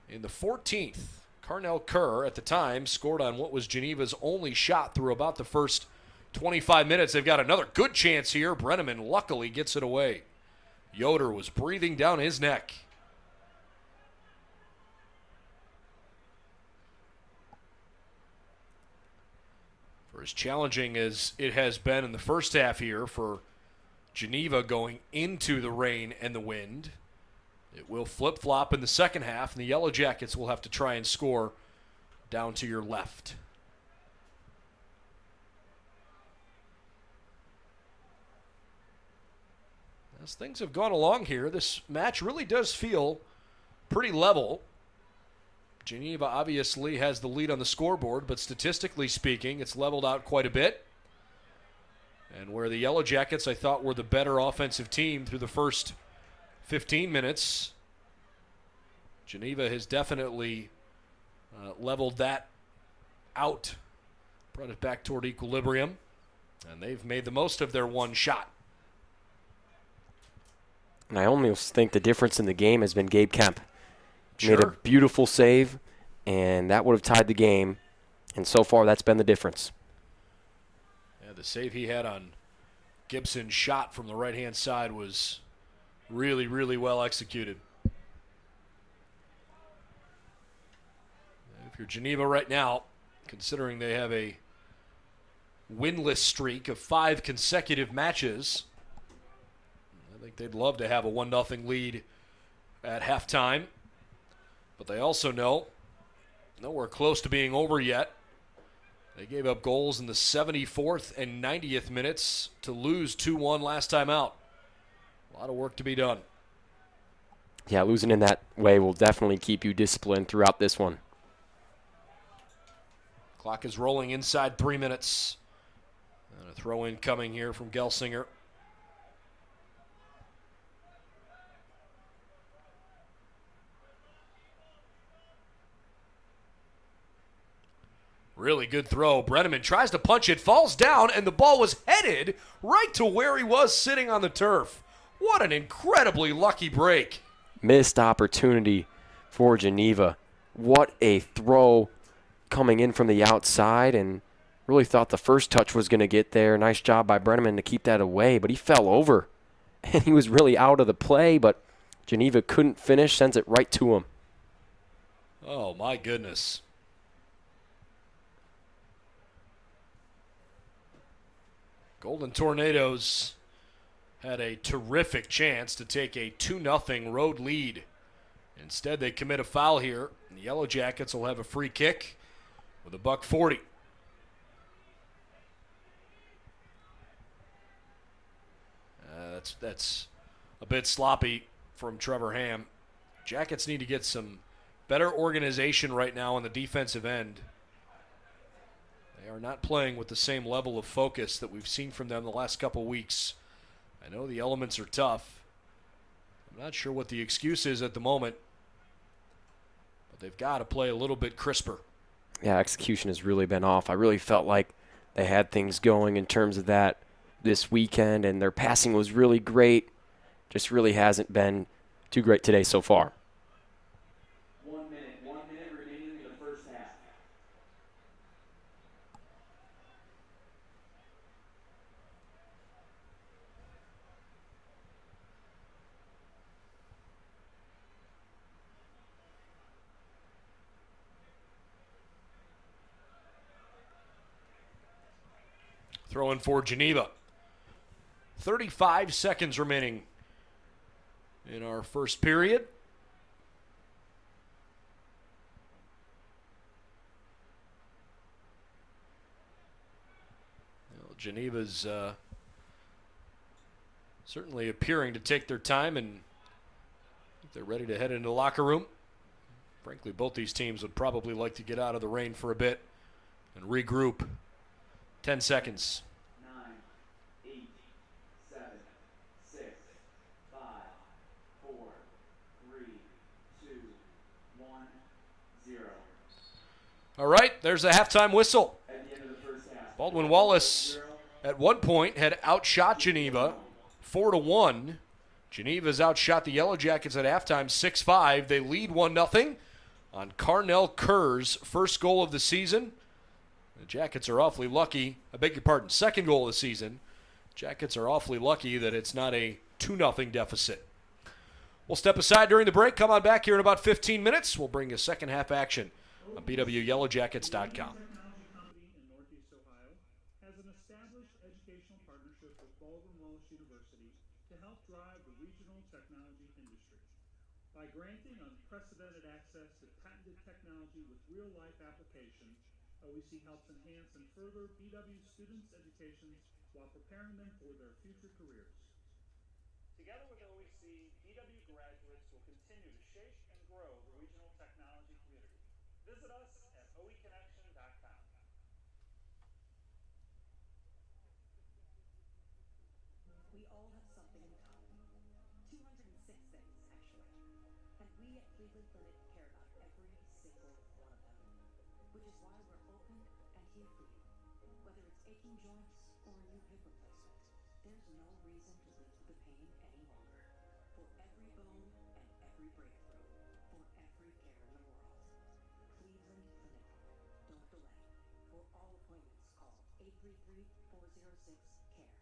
in the 14th. Carnell Kerr, at the time, scored on what was Geneva's only shot through about the first 25 minutes. They've got another good chance here. Brenneman luckily gets it away. Yoder was breathing down his neck. For as challenging as it has been in the first half here for Geneva going into the rain and the wind, it will flip-flop in the second half, and the Yellow Jackets will have to try and score down to your left. As things have gone along here, this match really does feel pretty level. Geneva obviously has the lead on the scoreboard, but statistically speaking, it's leveled out quite a bit. And where the Yellow Jackets, I thought, were the better offensive team through the first 15 minutes, Geneva has definitely leveled that out, brought it back toward equilibrium, and they've made the most of their one shot.
And I almost think the difference in the game has been Gabe Kemp.
Sure.
Made a beautiful save, and that would have tied the game. And so far, that's been the difference.
Yeah, the save he had on Gibson's shot from the right-hand side was really, really well executed. If you're Geneva right now, considering they have a winless streak of 5 consecutive matches, I think they'd love to have a 1-0 lead at halftime. But they also know nowhere close to being over yet. They gave up goals in the 74th and 90th minutes to lose 2-1 last time out. A lot of work to be done.
Yeah, losing in that way will definitely keep you disciplined throughout this one.
Clock is rolling inside 3 minutes. And a throw-in coming here from Gelsinger. Really good throw. Brenneman tries to punch it, falls down, and the ball was headed right to where he was sitting on the turf. What an incredibly lucky break.
Missed opportunity for Geneva. What a throw coming in from the outside, and Really thought the first touch was going to get there. Nice job by Brenneman to keep that away, but he fell over. And he was really out of the play, but Geneva couldn't finish, sends it right to him.
Oh, my goodness. Golden Tornadoes had a terrific chance to take a 2-0 road lead. Instead, they commit a foul here. And the Yellow Jackets will have a free kick with a $1:40. That's a bit sloppy from Trevor Ham. Jackets need to get some better organization right now on the defensive end. They are not playing with the same level of focus that we've seen from them the last couple weeks. I know the elements are tough. I'm not sure what the excuse is at the moment, but they've got to play a little bit crisper.
Yeah, execution has really been off. I really felt like they had things going in terms of that this weekend, and their passing was really great. Just really hasn't been too great today so far.
1 minute remaining in the first half.
Throw in for Geneva. 35 seconds remaining in our first period. Well, Geneva's certainly appearing to take their time, and they're ready to head into the locker room. Frankly, both these teams would probably like to get out of the rain for a bit and regroup. 10 seconds.
9, 8, 7, 6, 5, 4, 3, 2, 1, 0.
All right, there's a halftime whistle.
At the end of the first half.
Baldwin Wallace at one point had outshot Geneva 4-1. Geneva's outshot the Yellow Jackets at halftime 6-5. They lead 1-0 on Carnell Kerr's first goal of the season. The Jackets are awfully lucky. I beg your pardon, second goal of the season. Jackets are awfully lucky that it's not a 2-0 deficit. We'll step aside during the break. Come on back here in about 15 minutes. We'll bring you second half action on BWYellowJackets.com.
Technology company in Northeast Ohio has an established educational partnership with Baldwin Wallace University to help drive the regional technology industry. By granting unprecedented access to patented technology with real-life applications, OEC helps enhance and further BW students' educations while preparing them for their future careers. Together with OEC, BW graduates will continue to shape and grow the regional technology community. Visit us at oeconnection.com.
We all have something in common. 206 things, actually. And we at Cleveland Clinic care about every single one of them. Which is why we're open and here for you. Whether it's aching joints or a new hip replacement, there's no reason to live with the pain any longer. For every bone and every breakthrough, for every care in the world. Cleveland Clinic. Don't delay. For all appointments, call 833-406-CARE.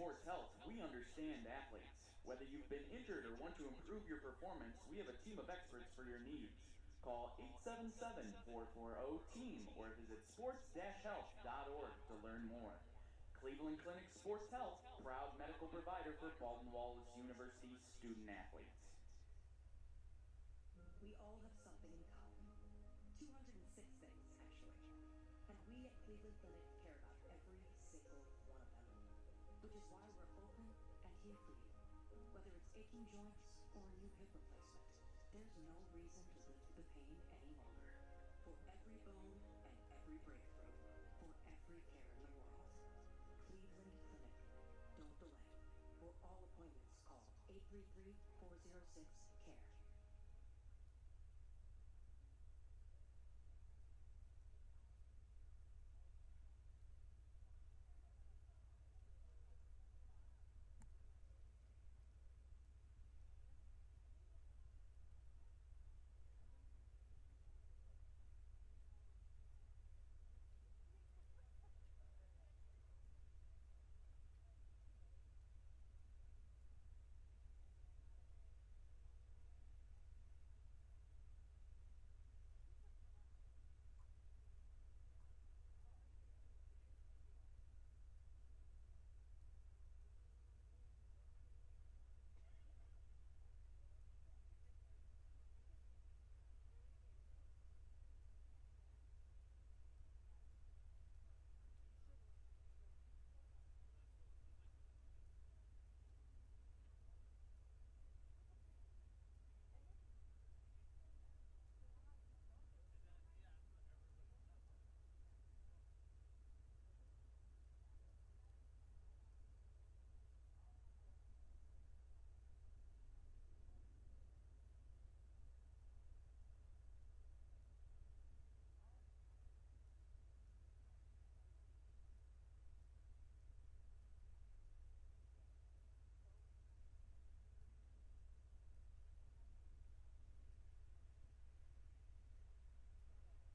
Sports Health, we understand athletes. Whether you've been injured or want to improve your performance, we have a team of experts for your needs. Call 877-440-TEAM or visit sports-health.org to learn more. Cleveland Clinic Sports Health, proud medical provider for Baldwin Wallace University student athletes.
We all have something in common. 206 things, actually. And we at Cleveland Clinic care about every single one of them. Which is why we're open and here for you. Whether it's aching joints or a new hip replacement, there's no reason to live through the pain any longer. For every bone and every breakthrough, for every care in the world. Cleveland Clinic. Don't delay. For all appointments, call 833-406-CARE.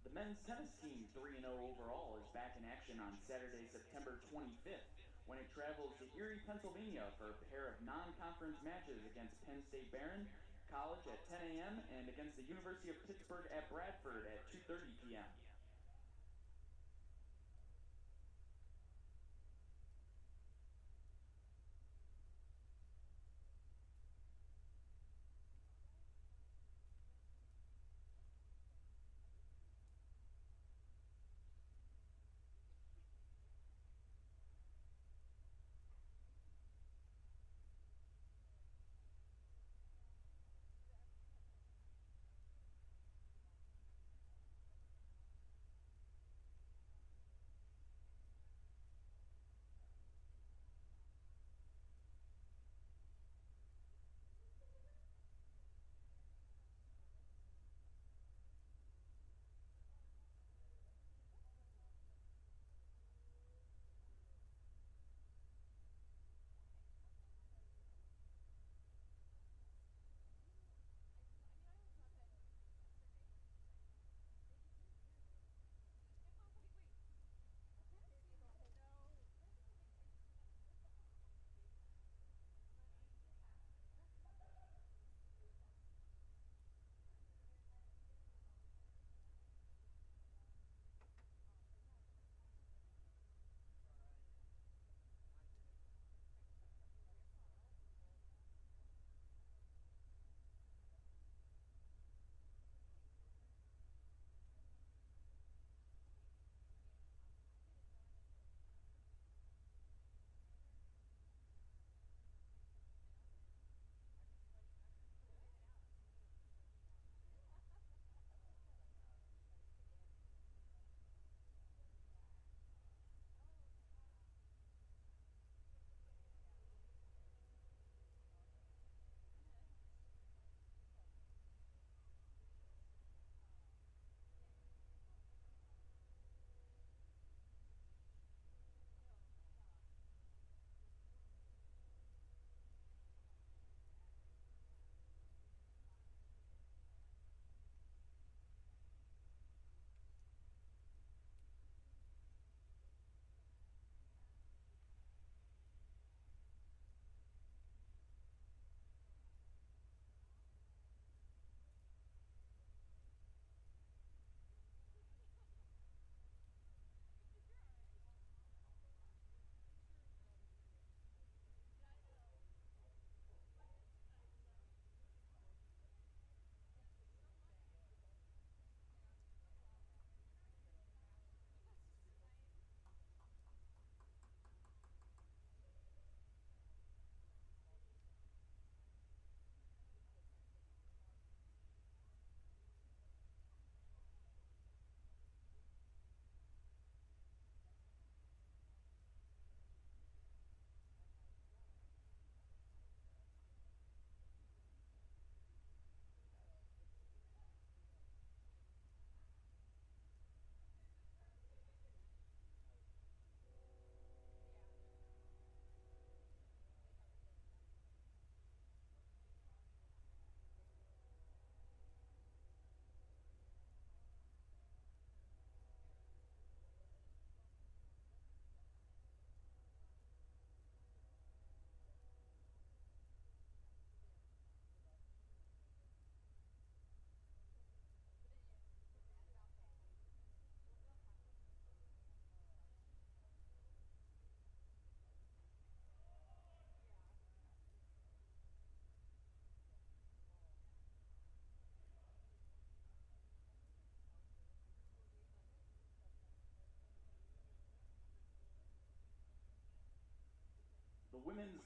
The men's tennis team, 3-0 overall, is back in action on Saturday, September 25th, when it travels to Erie, Pennsylvania for a pair of non-conference matches against Penn State Barron College at 10 a.m. and against the University of Pittsburgh at Bradford at 2:30 p.m.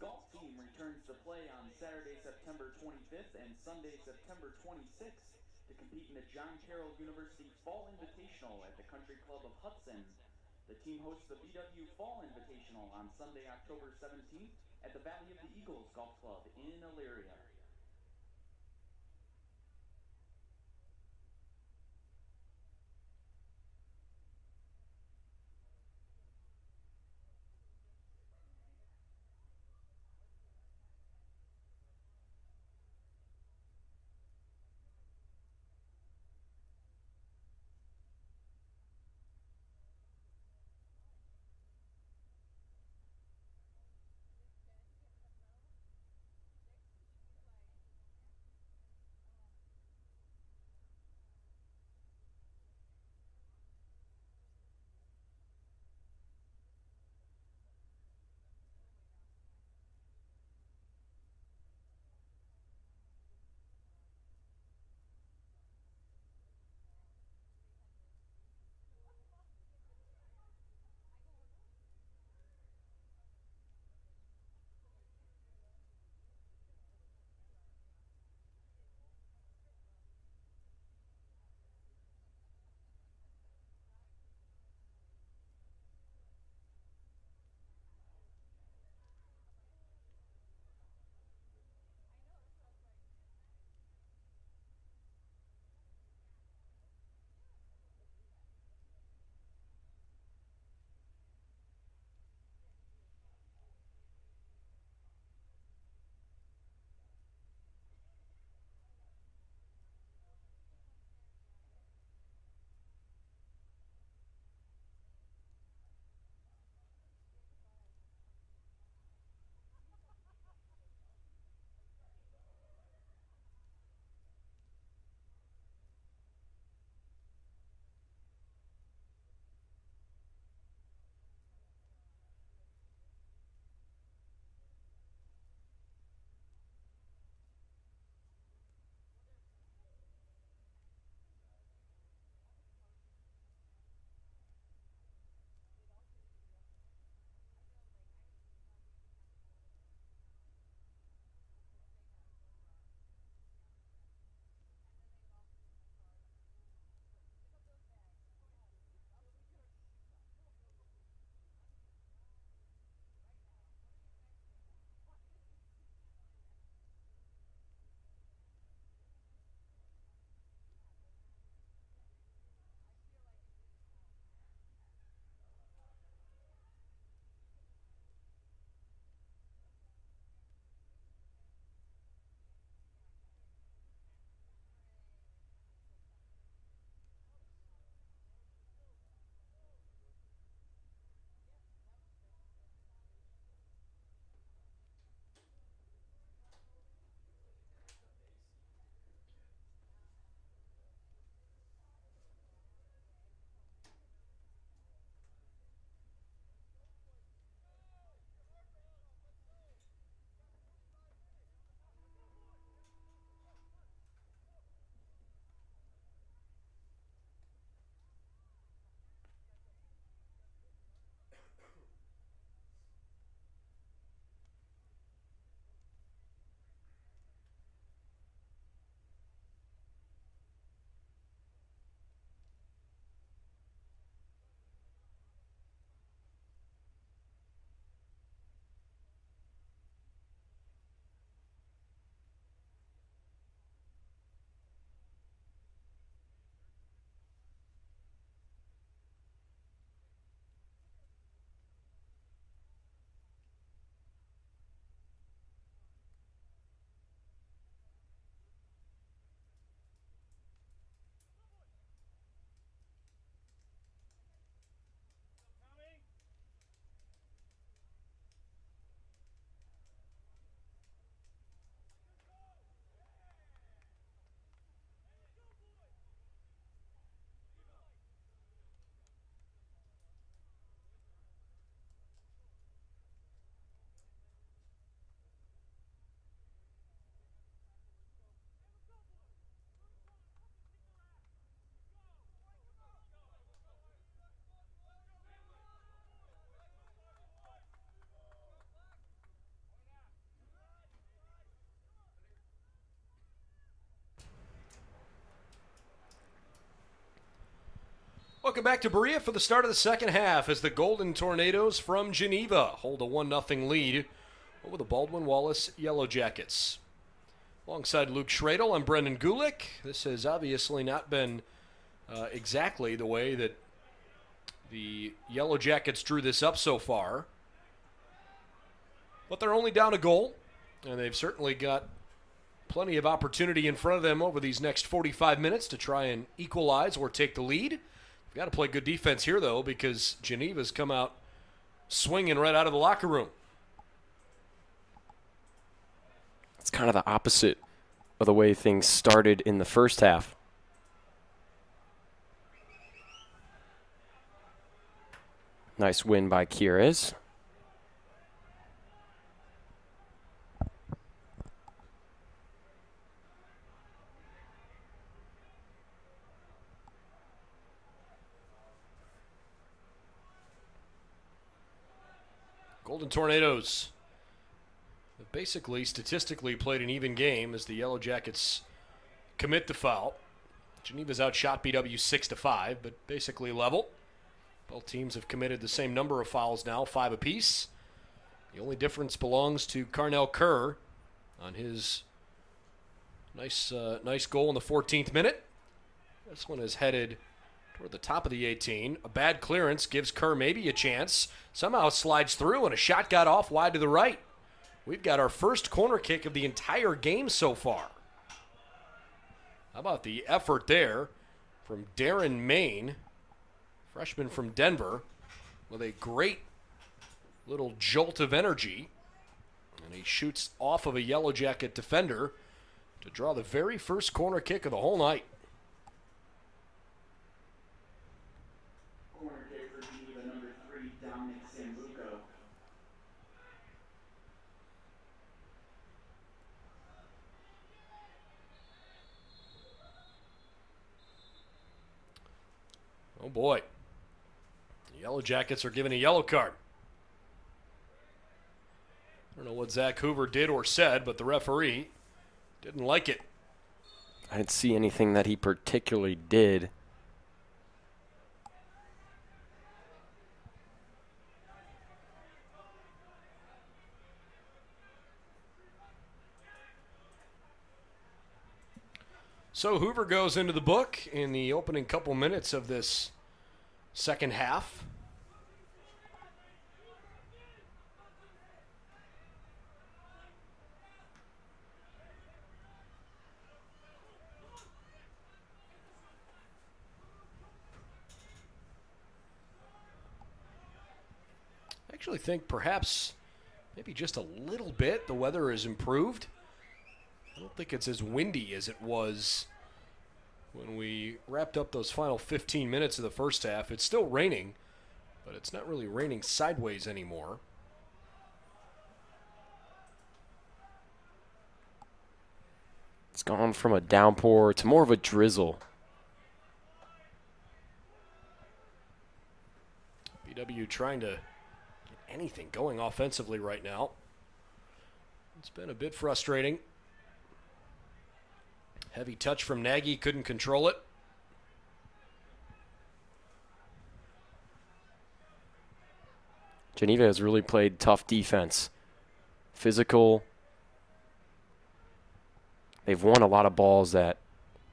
golf team returns to play on Saturday, September 25th and Sunday, September 26th to compete in the John Carroll University Fall Invitational at the Country Club of Hudson. The team hosts the BW Fall Invitational on Sunday, October 17th at the Valley of the Eagles Golf Club in Elyria.
Welcome back to Berea for the start of the second half as the Golden Tornadoes from Geneva hold a 1-0 lead over the Baldwin Wallace Yellow Jackets. Alongside Luke Schradel, I'm Brendan Gulick. This has obviously not been exactly the way that the Yellow Jackets drew this up so far. But they're only down a goal, and they've certainly got plenty of opportunity in front of them over these next 45 minutes to try and equalize or take the lead. We've got to play good defense here, though, because Geneva's come out swinging right out of the locker room.
It's kind of the opposite of the way things started in the first half. Nice win by Kieres.
Golden Tornadoes have basically, statistically, played an even game as the Yellow Jackets commit the foul. Geneva's outshot BW 6-5, but basically level. Both teams have committed the same number of fouls now, 5 apiece. The only difference belongs to Carnell Kerr on his nice goal in the 14th minute. This one is headed toward the top of the 18. A bad clearance gives Kerr maybe a chance. Somehow slides through, and a shot got off wide to the right. We've got our first corner kick of the entire game so far. How about the effort there from Darren Main, freshman from Denver, with a great little jolt of energy. And he shoots off of a Yellow Jacket defender to draw the very first corner kick of the whole night.
Corner kick for Geneva, number 3, Dominic Sambuco.
Oh boy. The Yellow Jackets are given a yellow card. I don't know what Zach Hoover did or said, but the referee didn't like it.
I didn't see anything that he particularly did.
So Hoover goes into the book in the opening couple minutes of this second half. I actually think perhaps maybe just a little bit the weather has improved. I don't think it's as windy as it was when we wrapped up those final 15 minutes of the first half. It's still raining, but it's not really raining sideways anymore.
It's gone from a downpour to more of a drizzle.
BW trying to get anything going offensively right now. It's been a bit frustrating. Heavy touch from Nagy, couldn't control it.
Geneva has really played tough defense. Physical. They've won a lot of balls that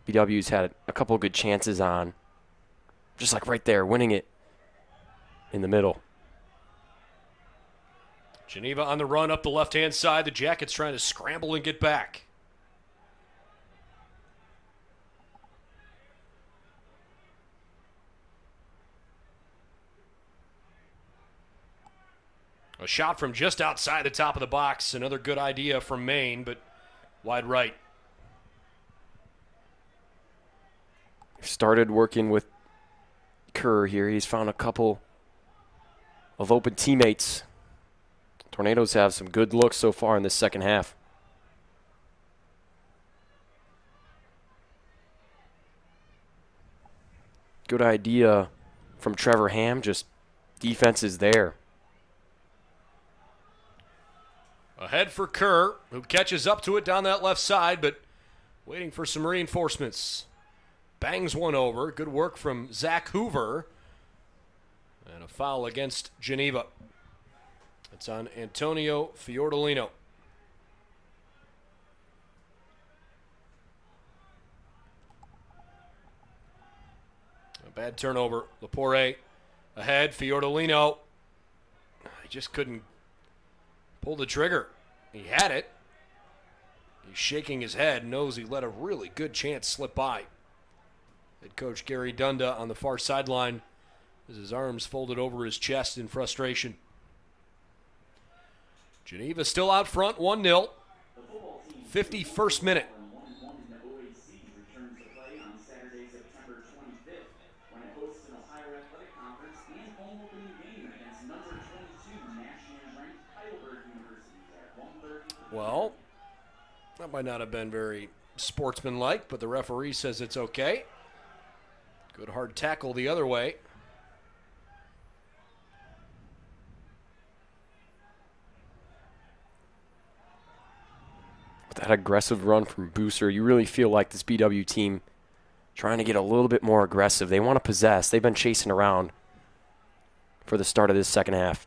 BW's had a couple of good chances on. Just like right there, winning it in the middle.
Geneva on the run up the left-hand side. The Jackets trying to scramble and get back. A shot from just outside the top of the box. Another good idea from Maine, but wide right.
Started working with Kerr here. He's found a couple of open teammates. Tornadoes have some good looks so far in this second half. Good idea from Trevor Ham. Just defense is there.
Ahead for Kerr, who catches up to it down that left side, but waiting for some reinforcements. bangs one over. Good work from Zach Hoover. And a foul against Geneva. It's on Antonio Fiordolino. A bad turnover. Lepore ahead. Fiordolino. He just couldn't pull the trigger. He had it. He's shaking his head, knows he let a really good chance slip by. Head coach Gary Dunda on the far sideline as his arms folded over his chest in frustration. Geneva still out front, 1-0. 51st minute. Well, that might not have been very sportsmanlike, but the referee says it's okay. Good hard tackle the other way.
With that aggressive run from Booser, you really feel like this BW team trying to get a little bit more aggressive. They want to possess. They've been chasing around for the start of this second half.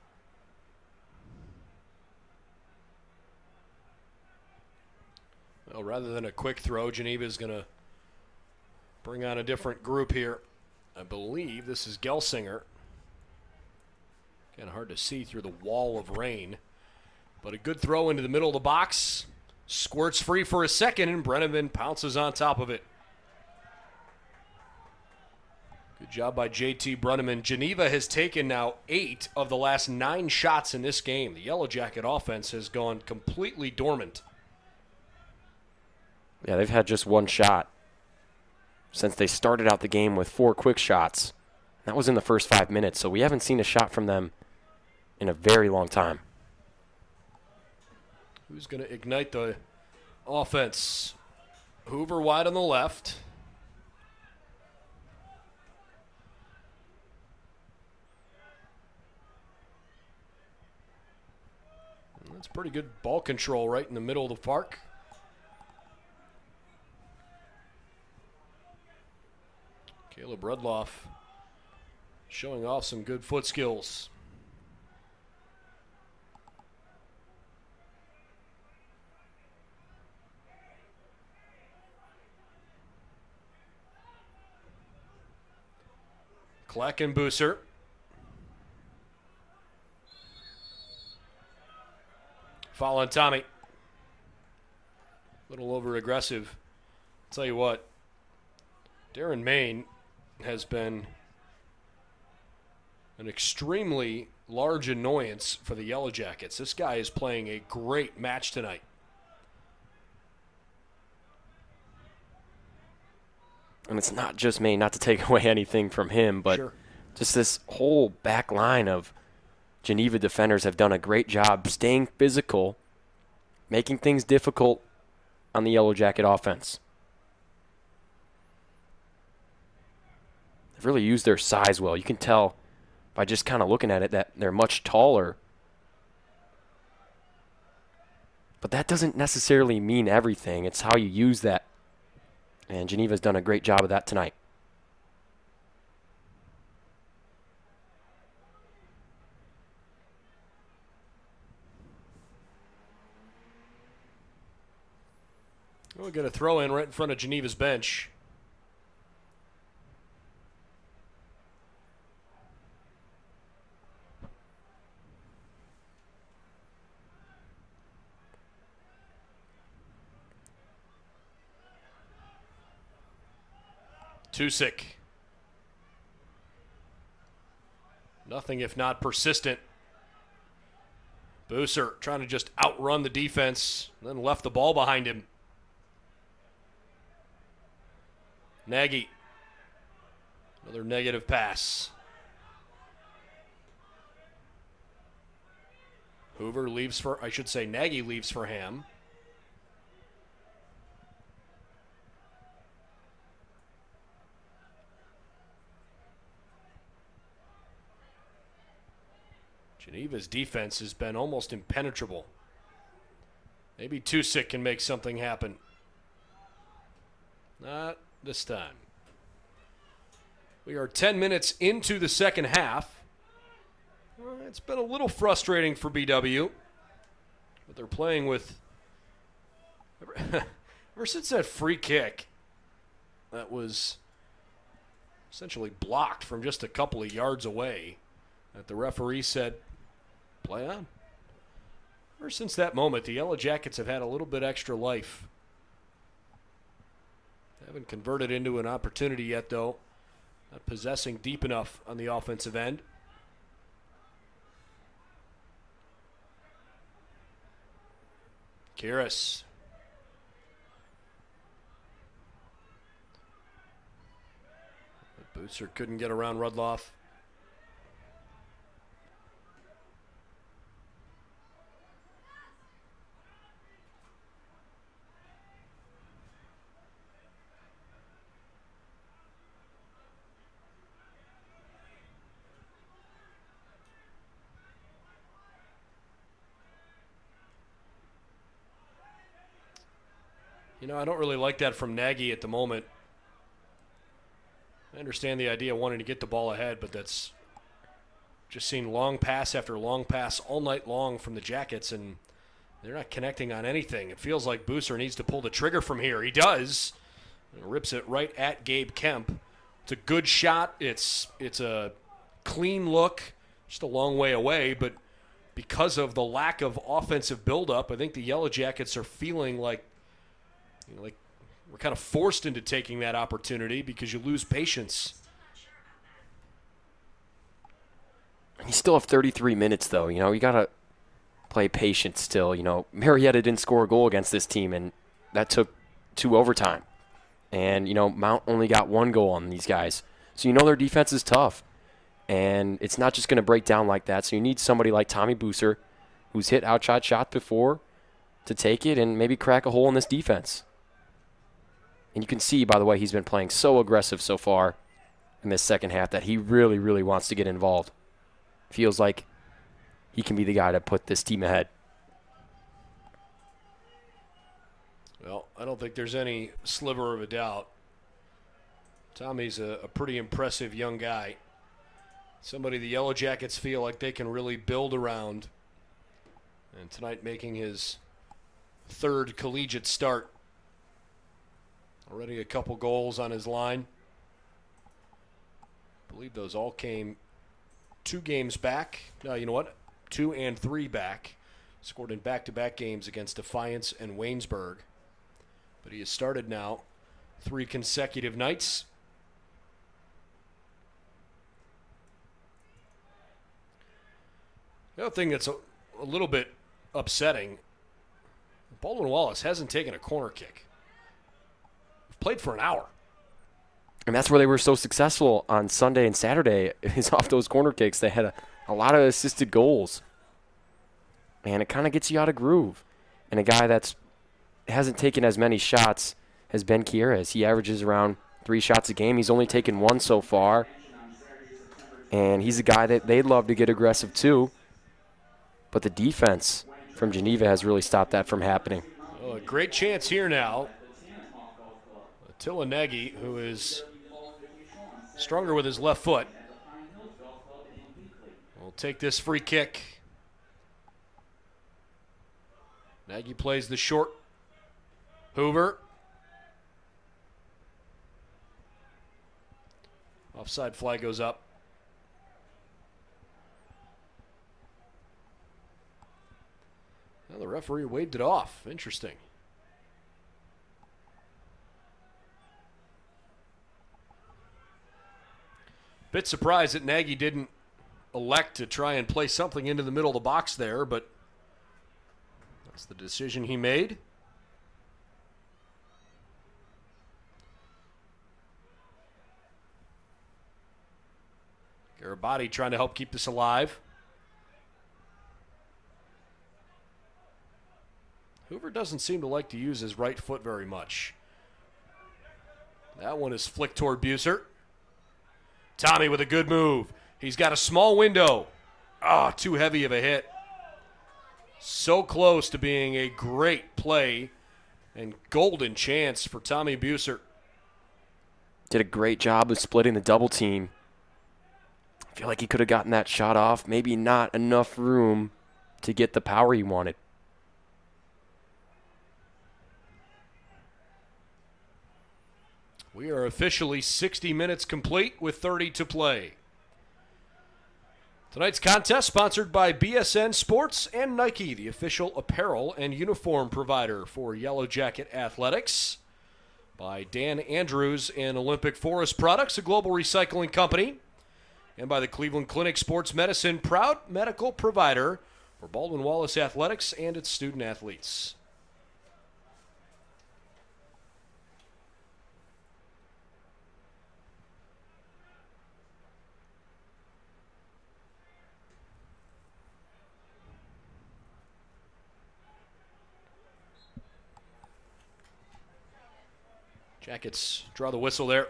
Well, rather than a quick throw, Geneva is going to bring on a different group here. I believe this is Gelsinger. Kind of hard to see through the wall of rain. But a good throw into the middle of the box. Squirts free for a second, and Brenneman pounces on top of it. Good job by JT Brenneman. Geneva has taken now 8 of the last 9 shots in this game. The Yellow Jacket offense has gone completely dormant.
Yeah, they've had just one shot since they started out the game with 4 quick shots. That was in the first 5 minutes, so we haven't seen a shot from them in a very long time.
Who's going to ignite the offense? Hoover wide on the left. That's pretty good ball control right in the middle of the park. Caleb Rudloff showing off some good foot skills. Kleck and Booser. Foul on Tommy. A little over aggressive. I'll tell you what, Darren Main has been an extremely large annoyance for the Yellow Jackets. This guy is playing a great match tonight.
And it's not just me, not to take away anything from him, but
Sure.
Just this whole back line of Geneva defenders have done a great job staying physical, making things difficult on the Yellow Jacket offense. They've really used their size well. You can tell by just kind of looking at it that they're much taller. But that doesn't necessarily mean everything. It's how you use that. And Geneva's done a great job of that tonight.
We'll get a throw in right in front of Geneva's bench. Tusick. Nothing if not persistent. Booser trying to just outrun the defense, then left the ball behind him. Nagy. Another negative pass. Hoover leaves for, Nagy leaves for Ham. Geneva's defense has been almost impenetrable. Maybe Tusick can make something happen. Not this time. We are 10 minutes into the second half. It's been a little frustrating for BW, but they're playing with, ever since that free kick that was essentially blocked from just a couple of yards away, that the referee said, play on. Ever since that moment, the Yellow Jackets have had a little bit extra life. They haven't converted into an opportunity yet, though. Not possessing deep enough on the offensive end. Kiris. Booster couldn't get around Rudloff. You know, I don't really like that from Nagy at the moment. I understand the idea of wanting to get the ball ahead, but that's just seen long pass after long pass all night long from the Jackets, and they're not connecting on anything. It feels like Booster needs to pull the trigger from here. He does. Rips it right at Gabe Kemp. It's a good shot. It's a clean look, just a long way away, but because of the lack of offensive buildup, I think the Yellow Jackets are feeling like we're kind of forced into taking that opportunity because you lose patience.
You still have 33 minutes, though. You know, you got to play patient still. You know, Marietta didn't score a goal against this team, and that took 2 overtime. And, you know, Mount only got 1 goal on these guys. So you know their defense is tough. And it's not just going to break down like that. So you need somebody like Tommy Booser, who's hit outshot shots before, to take it and maybe crack a hole in this defense. And you can see, by the way, he's been playing so aggressive so far in this second half that he really, really wants to get involved. Feels like he can be the guy to put this team ahead.
Well, I don't think there's any sliver of a doubt. Tommy's a pretty impressive young guy. Somebody the Yellow Jackets feel like they can really build around. And tonight making his 3rd collegiate start. Already a couple goals on his line. I believe those all came 2 games back. No, you know what? 2 and 3 back. Scored in back-to-back games against Defiance and Waynesburg. But he has started now 3 consecutive nights. The other thing that's a little bit upsetting, Baldwin Wallace hasn't taken a corner kick. We've played for an hour.
And that's where they were so successful on Sunday and Saturday, is off those corner kicks. They had a lot of assisted goals. And it kind of gets you out of groove. And a guy that's hasn't taken as many shots as Ben Kieres. He averages around 3 shots a game. He's only taken 1 so far. And he's a guy that they'd love to get aggressive too. But the defense from Geneva has really stopped that from happening.
Oh, a great chance here now. Attila Nagy, who is stronger with his left foot, will take this free kick. Nagy plays the short. Hoover. Offside flag goes up. Well, the referee waved it off. Interesting. Bit surprised that Nagy didn't elect to try and play something into the middle of the box there, but that's the decision he made. Garabati trying to help keep this alive. Hoover doesn't seem to like to use his right foot very much. That one is flicked toward Buser. Tommy with a good move. He's got a small window. Too heavy of a hit. So close to being a great play and golden chance for Tommy Buser.
did a great job of splitting the double team. I feel like he could have gotten that shot off. Maybe not enough room to get the power he wanted.
We are officially 60 minutes complete with 30 to play. Tonight's contest sponsored by BSN Sports and Nike, the official apparel and uniform provider for Yellow Jacket Athletics. By Dan Andrews and Olympic Forest Products, a global recycling company. And by the Cleveland Clinic Sports Medicine, proud medical provider for Baldwin Wallace Athletics and its student athletes. Jackets draw the whistle there.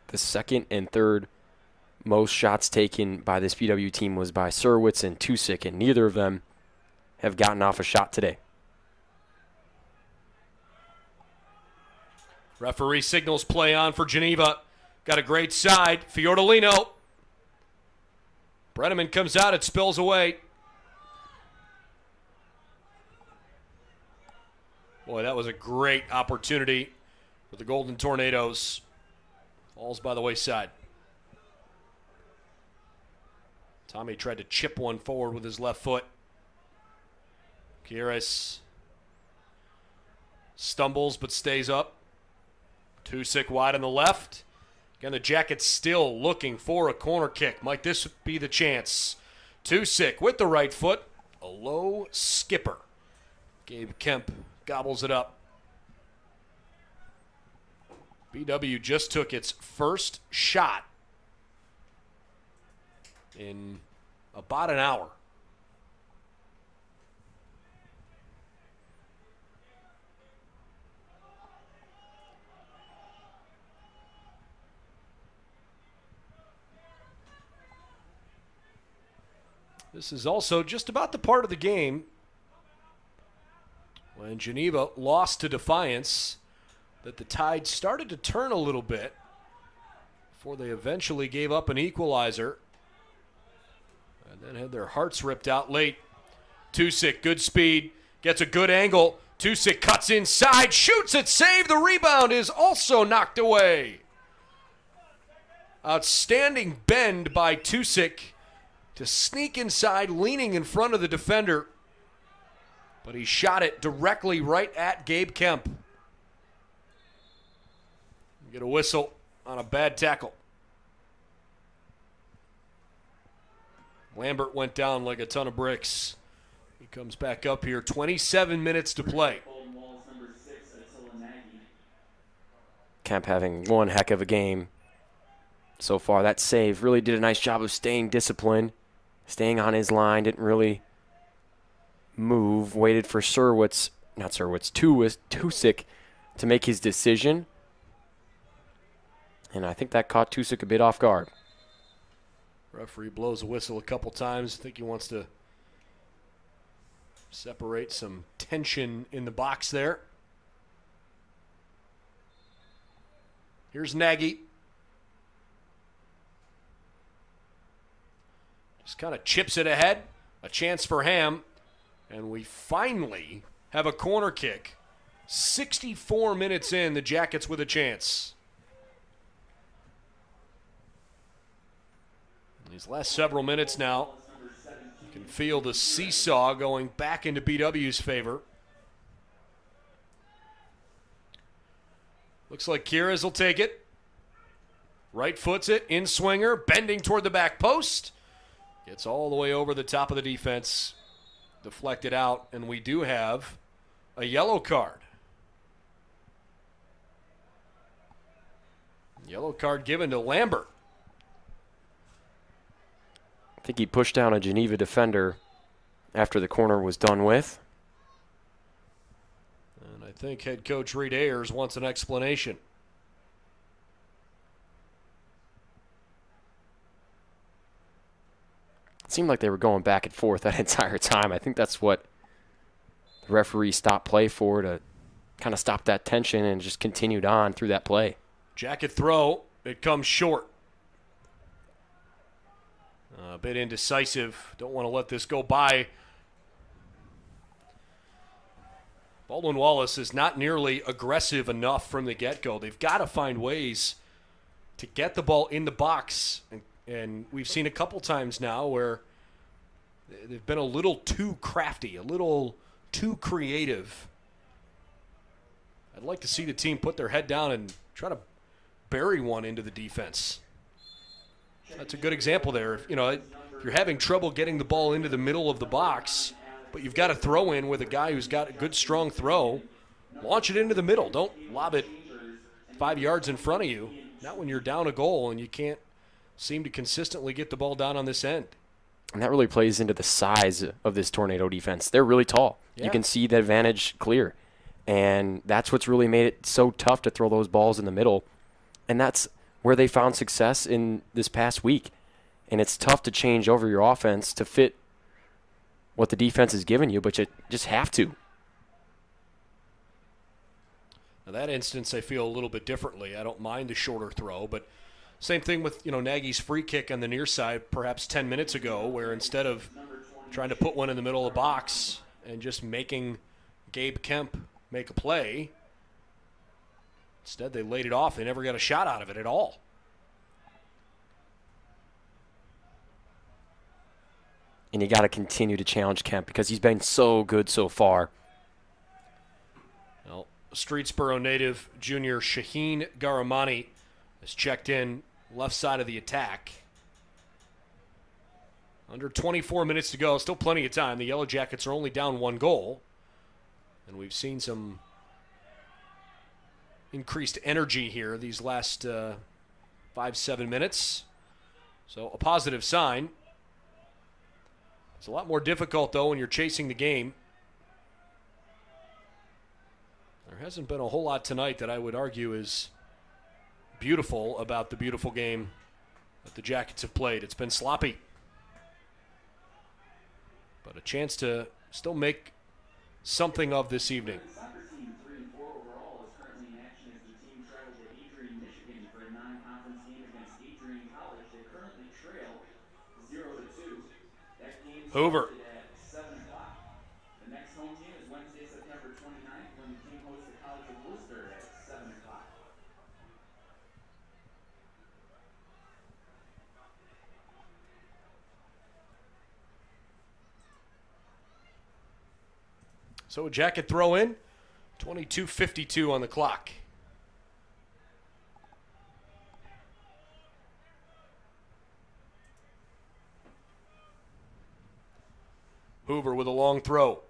The second and third most shots taken by this BW team was by Surwitz and Tusick, and neither of them have gotten off a shot today.
Referee signals play on for Geneva. Got a great side. Fiordolino. Brenneman comes out. It spills away. Boy, that was a great opportunity for the Golden Tornadoes. Falls by the wayside. Tommy tried to chip one forward with his left foot. Kiris stumbles but stays up. Tusick wide on the left. Again, the Jackets still looking for a corner kick. Might this be the chance? Tusick with the right foot. A low skipper. Gabe Kemp gobbles it up. BW just took its first shot in about an hour. This is also just about the part of the game when Geneva lost to Defiance that the tide started to turn a little bit before they eventually gave up an equalizer and then had their hearts ripped out late. Tusick, good speed, gets a good angle. Tusick cuts inside, shoots it, save. The rebound is also knocked away. Outstanding bend by Tusick to sneak inside, leaning in front of the defender. But he shot it directly right at Gabe Kemp. Get a whistle on a bad tackle. Lambert went down like a ton of bricks. He comes back up here. 27 minutes to play.
Kemp having one heck of a game so far. That save really did a nice job of staying disciplined, staying on his line, didn't really move, waited for Tusick to make his decision. And I think that caught Tusick a bit off guard.
Referee blows a whistle a couple times. I think he wants to separate some tension in the box there. Here's Nagy. Just kind of chips it ahead. A chance for Ham. And we finally have a corner kick. 64 minutes in, the Jackets with a chance. These last several minutes now, you can feel the seesaw going back into BW's favor. Looks like Kiras will take it. Right foots it, in swinger, bending toward the back post. Gets all the way over the top of the defense. Deflected out, and we do have a yellow card. Yellow card given to Lambert.
I think he pushed down a Geneva defender after the corner was done with.
And I think head coach Reed Ayers wants an explanation.
It seemed like they were going back and forth that entire time. I think that's what the referee stopped play for, to kind of stop that tension, and just continued on through that play.
Jacket throw, it comes short. A bit indecisive. Don't want to let this go by. Baldwin Wallace is not nearly aggressive enough from the get-go. They've got to find ways to get the ball in the box. And we've seen a couple times now where they've been a little too crafty, a little too creative. I'd like to see the team put their head down and try to bury one into the defense. That's a good example there. If you're having trouble getting the ball into the middle of the box, but you've got a throw in with a guy who's got a good, strong throw, launch it into the middle. Don't lob it 5 yards in front of you. Not when you're down a goal and you can't seem to consistently get the ball down on this end.
And that really plays into the size of this Tornado defense. They're really tall.
Yeah.
You can see the advantage clear. And that's what's really made it so tough to throw those balls in the middle. And that's where they found success in this past week. And it's tough to change over your offense to fit what the defense is giving you, but you just have to.
Now that instance, I feel a little bit differently. I don't mind the shorter throw, but same thing with Nagy's free kick on the near side perhaps 10 minutes ago, where instead of trying to put one in the middle of the box and just making Gabe Kemp make a play, instead they laid it off. They never got a shot out of it at all.
And you got to continue to challenge Kemp because he's been so good so far.
Well, Streetsboro native junior Shaheen Garamani has checked in left side of the attack. Under 24 minutes to go, still plenty of time. The Yellow Jackets are only down 1 goal. And we've seen some increased energy here these last 5-7 minutes. So a positive sign. It's a lot more difficult, though, when you're chasing the game. There hasn't been a whole lot tonight that I would argue is beautiful about the beautiful game that the Jackets have played. It's been sloppy. But a chance to still make something of this evening.
Soccer team 3 and 4 overall is currently in action as the team travels to Adrian, Michigan for a non-conference game against Adrian College. They currently trail 0-2. That game
Hoover.
started at 7 o'clock. The next home game is Wednesday, September 29th, when the team hosts the College of Worcester at 7 o'clock.
So a Jacket throw in, 22:52 on the clock. Hoover with a long throw.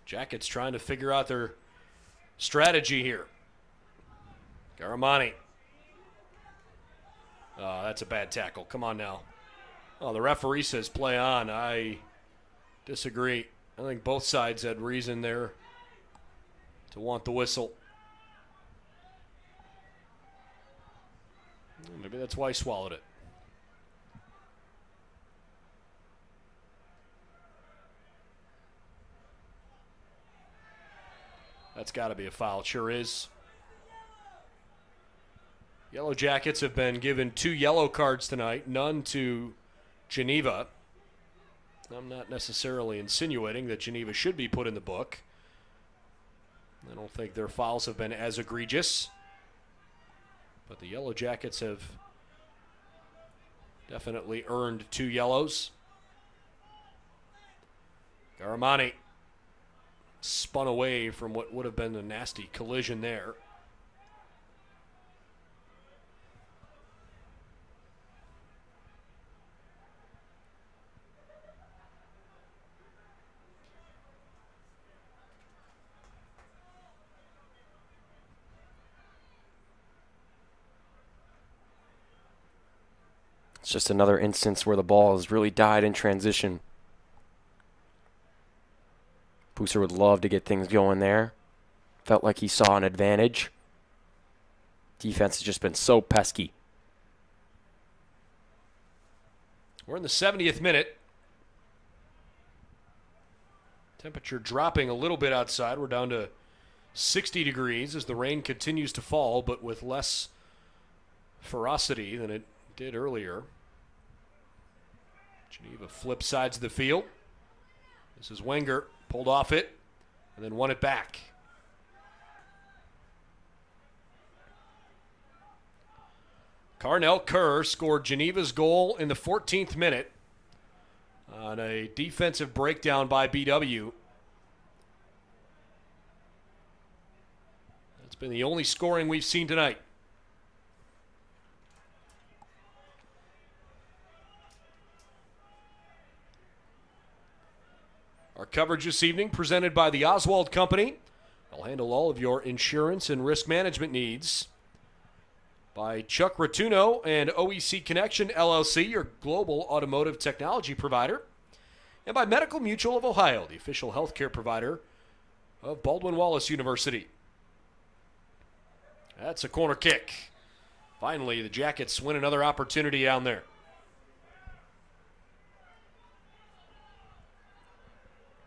Jackets trying to figure out their strategy here. Garamani. Oh, that's a bad tackle. Come on now. Oh, the referee says play on. I disagree. I think both sides had reason there to want the whistle. Maybe that's why he swallowed it. That's got to be a foul. It sure is. Yellow Jackets have been given 2 yellow cards tonight, none to Geneva. I'm not necessarily insinuating that Geneva should be put in the book. I don't think their fouls have been as egregious. But the Yellow Jackets have definitely earned 2 yellows. Garamani spun away from what would have been a nasty collision there.
It's just another instance where the ball has really died in transition. Booster would love to get things going there. Felt like he saw an advantage. Defense has just been so pesky.
We're in the 70th minute. Temperature dropping a little bit outside. We're down to 60 degrees as the rain continues to fall, but with less ferocity than it did earlier. Geneva flips sides of the field. This is Wenger. Pulled off it and then won it back. Carnell Kerr scored Geneva's goal in the 14th minute on a defensive breakdown by BW. That's been the only scoring we've seen tonight. Our coverage this evening presented by the Oswald Company. They'll handle all of your insurance and risk management needs. By Chuck Rotuno and OEC Connection LLC, your global automotive technology provider. And by Medical Mutual of Ohio, the official healthcare provider of Baldwin Wallace University. That's a corner kick. Finally, the Jackets win another opportunity down there.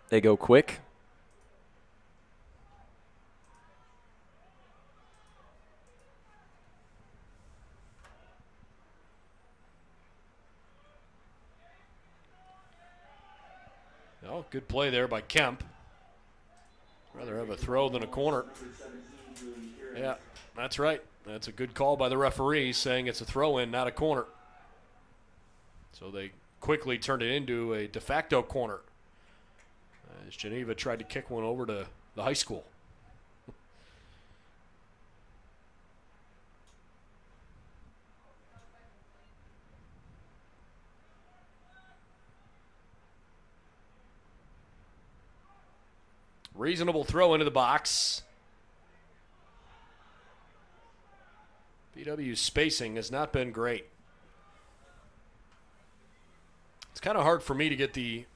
They go quick.
Oh, good play there by Kemp. Rather have a throw than a corner. Yeah, that's right. That's a good call by the referee saying it's a throw-in, not a corner. So they quickly turned it into a de facto corner as Geneva tried to kick one over to the high school. Reasonable throw into the box. BW's spacing has not been great. It's kind of hard for me to get the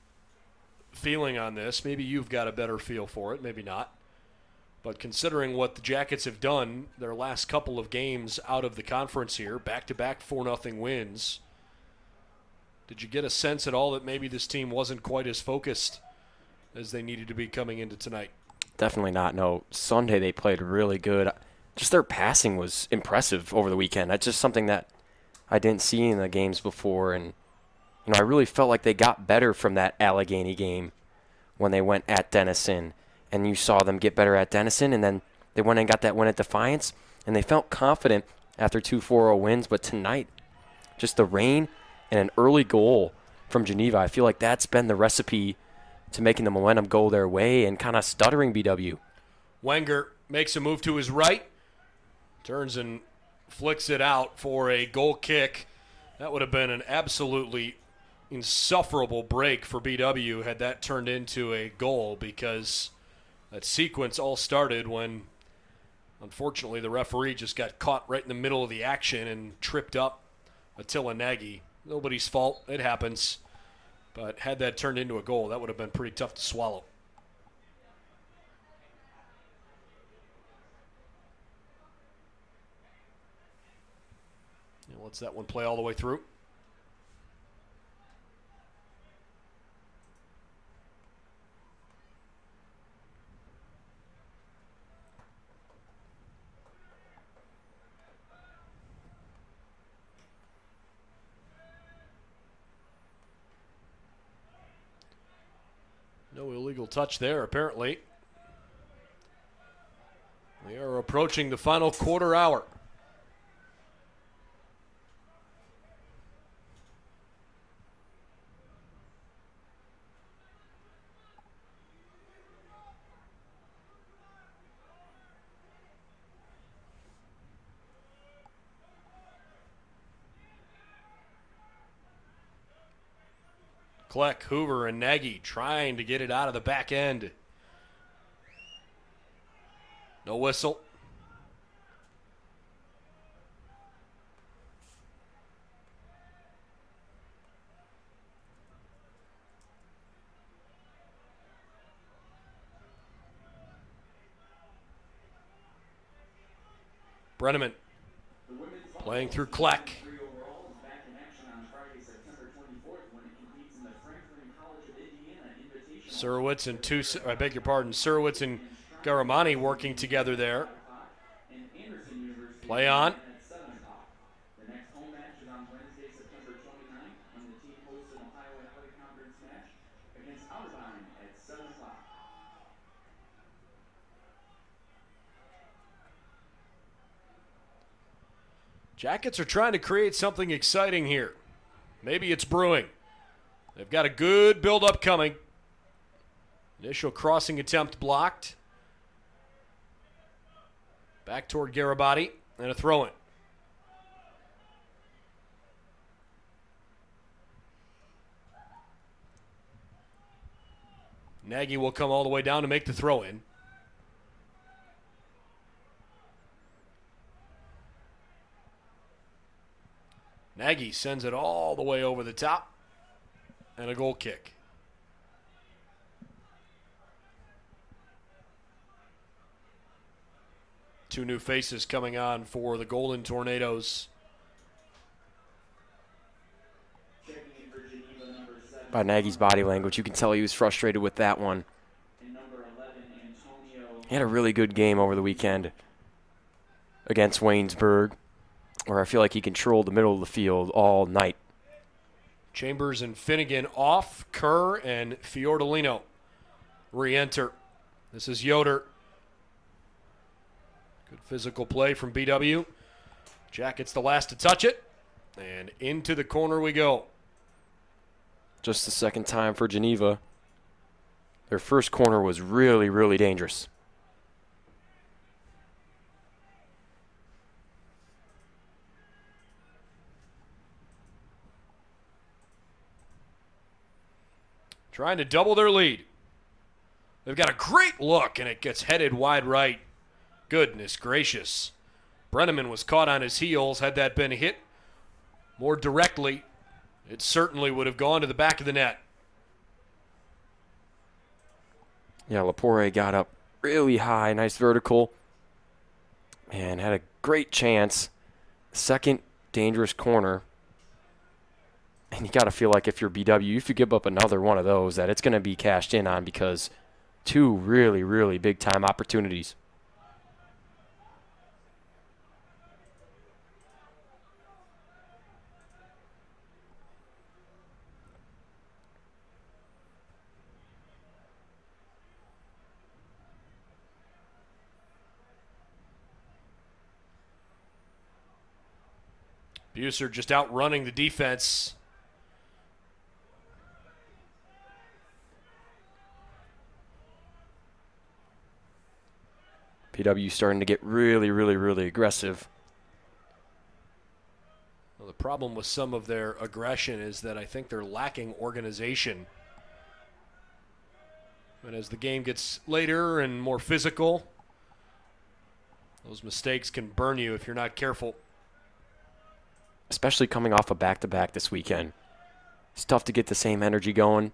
feeling on this. Maybe you've got a better feel for it, maybe not. But considering what the Jackets have done their last couple of games out of the conference here, back-to-back 4-0 wins, did you get a sense at all that maybe this team wasn't quite as focused as they needed to be coming into tonight?
Definitely not. No, Sunday they played really good. Just their passing was impressive over the weekend. That's just something that I didn't see in the games before. And, I really felt like they got better from that Allegheny game when they went at Denison. And you saw them get better at Denison, and then they went and got that win at Defiance. And they felt confident after 2 4-0 wins. But tonight, just the rain and an early goal from Geneva, I feel like that's been the recipe to making the momentum go their way and kind of stuttering BW.
Wenger makes a move to his right, turns and flicks it out for a goal kick. That would have been an absolutely insufferable break for BW had that turned into a goal, because that sequence all started when, unfortunately, the referee just got caught right in the middle of the action and tripped up Attila Nagy. Nobody's fault. It happens. But had that turned into a goal, that would have been pretty tough to swallow. And let's that one play all the way through. No illegal touch there, apparently. We are approaching the final quarter hour. Kleck, Hoover, and Nagy trying to get it out of the back end. No whistle. Brenneman
The women's
playing through
volleyball
Kleck.
team, 3 overall, is back in action on Friday, September 24th, when it competes in the Franklin College of Indiana Invitational.
Surowitz and Garamani working together there.
And Anderson University
Play on.
at 7 o'clock. The next home match is on Wednesday, September 29th, when the team hosts an Ohio Athletic Conference match against Otterbein at 7 o'clock.
Jackets are trying to create something exciting here. Maybe it's brewing. They've got a good build-up coming. Initial crossing attempt blocked. Back toward Garibaldi, and a throw-in. Nagy will come all the way down to make the throw-in. Nagy sends it all the way over the top, and a goal kick. Two new faces coming on for the Golden Tornadoes.
Checking in for Geneva, number 7.
By Nagy's body language, you can tell he was frustrated with that one.
And number 11, Antonio.
He had a really good game over the weekend against Waynesburg, where I feel like he controlled the middle of the field all night.
Chambers and Finnegan off. Kerr and Fiordolino re-enter. This is Yoder. Good physical play from BW. Jackets the last to touch it. And into the corner we go.
Just the second time for Geneva. Their first corner was really, really dangerous.
Trying to double their lead. They've got a great look, and it gets headed wide right. Goodness gracious. Brenneman was caught on his heels. Had that been hit more directly, it certainly would have gone to the back of the net.
Yeah, Lapore got up really high, nice vertical, and had a great chance. Second dangerous corner. And you got to feel like if you're BW, if you give up another one of those, that it's going to be cashed in on, because two really, really big-time opportunities.
Buser just outrunning the defense.
PW starting to get really, really, really aggressive.
Well, the problem with some of their aggression is that I think they're lacking organization. And as the game gets later and more physical, those mistakes can burn you if you're not careful.
Especially coming off a back-to-back this weekend. It's tough to get the same energy going.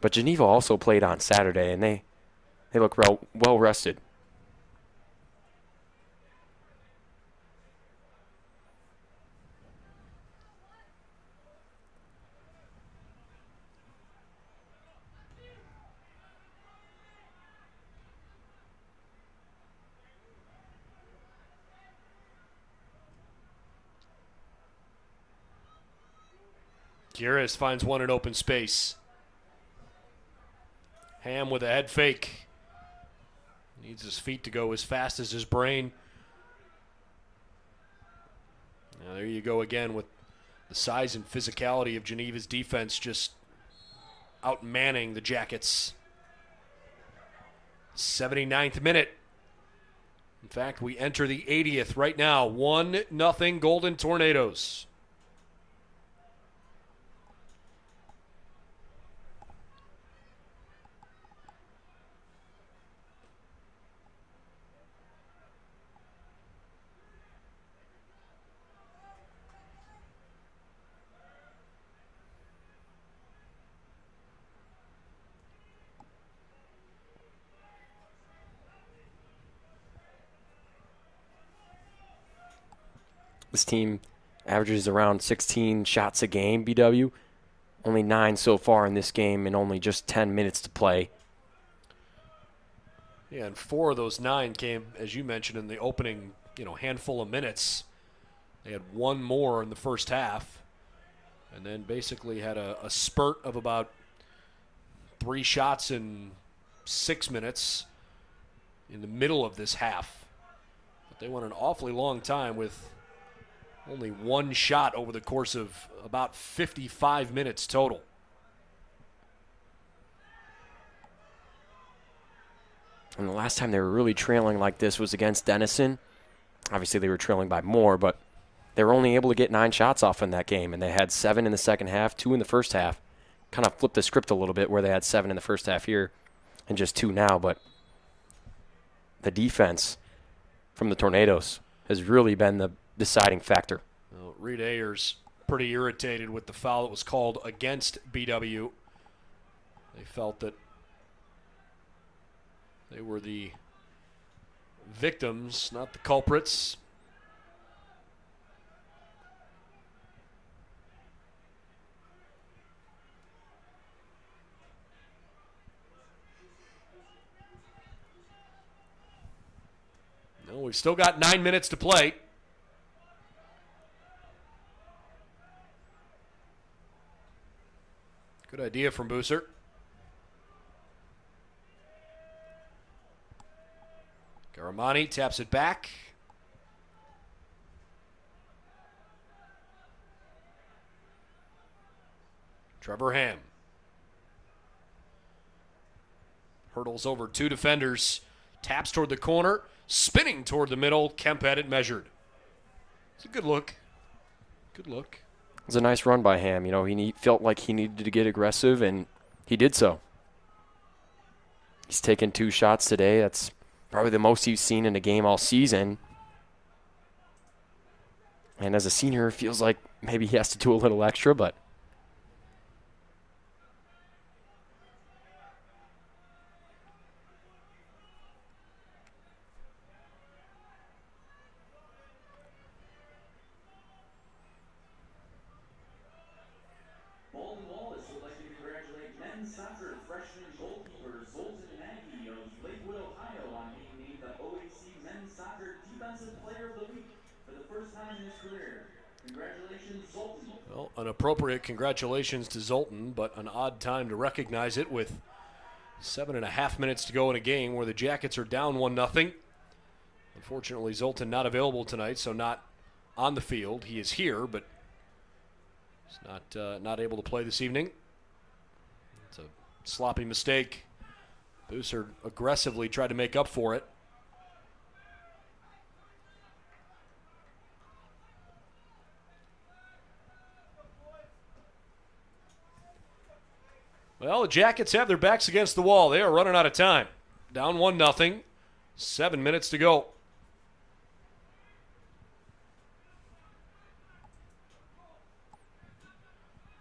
But Geneva also played on Saturday, and they look well rested.
Gires finds one in open space. Ham with a head fake. Needs his feet to go as fast as his brain. Now there you go again with the size and physicality of Geneva's defense just outmanning the Jackets. 79th minute. In fact, we enter the 80th right now. 1-0 Golden Tornadoes.
This team averages around 16 shots a game, BW. Only 9 so far in this game and only just 10 minutes to play.
Yeah, and 4 of those 9 came, as you mentioned, in the opening, handful of minutes. They had 1 more in the first half, and then basically had a spurt of about 3 shots in 6 minutes in the middle of this half. But they went an awfully long time with only 1 shot over the course of about 55 minutes total.
And the last time they were really trailing like this was against Denison. Obviously, they were trailing by more, but they were only able to get 9 shots off in that game, and they had 7 in the second half, 2 in the first half. Kind of flipped the script a little bit where they had 7 in the first half here and just 2 now, but the defense from the Tornadoes has really been the deciding factor.
Well, Reed Ayers pretty irritated with the foul that was called against BW. They felt that they were the victims, not the culprits. No, we've still got 9 minutes to play. Good idea from Booser. Garamani taps it back. Trevor Ham hurdles over 2 defenders, taps toward the corner, spinning toward the middle. Kemp had it measured. It's a good look. Good look.
It was a nice run by Ham. He felt like he needed to get aggressive, and he did so. He's taken 2 shots today. That's probably the most he's seen in a game all season. And as a senior, it feels like maybe he has to do a little extra, but
Baldwin Wallace would like to congratulate men's soccer freshman goalkeeper Zoltan Nagy of Lakewood, Ohio, on being named the OAC Men's Soccer Defensive Player of the Week for the first time in his career. Congratulations, Zoltan.
Well, an appropriate congratulations to Zoltan, but an odd time to recognize it with 7.5 minutes to go in a game where the Jackets are down 1-0. Unfortunately, Zoltan not available tonight, so not on the field. He is here, but he's not able to play this evening. It's a sloppy mistake. Booser aggressively tried to make up for it. Well, the Jackets have their backs against the wall. They are running out of time. Down 1-0. 7 minutes to go.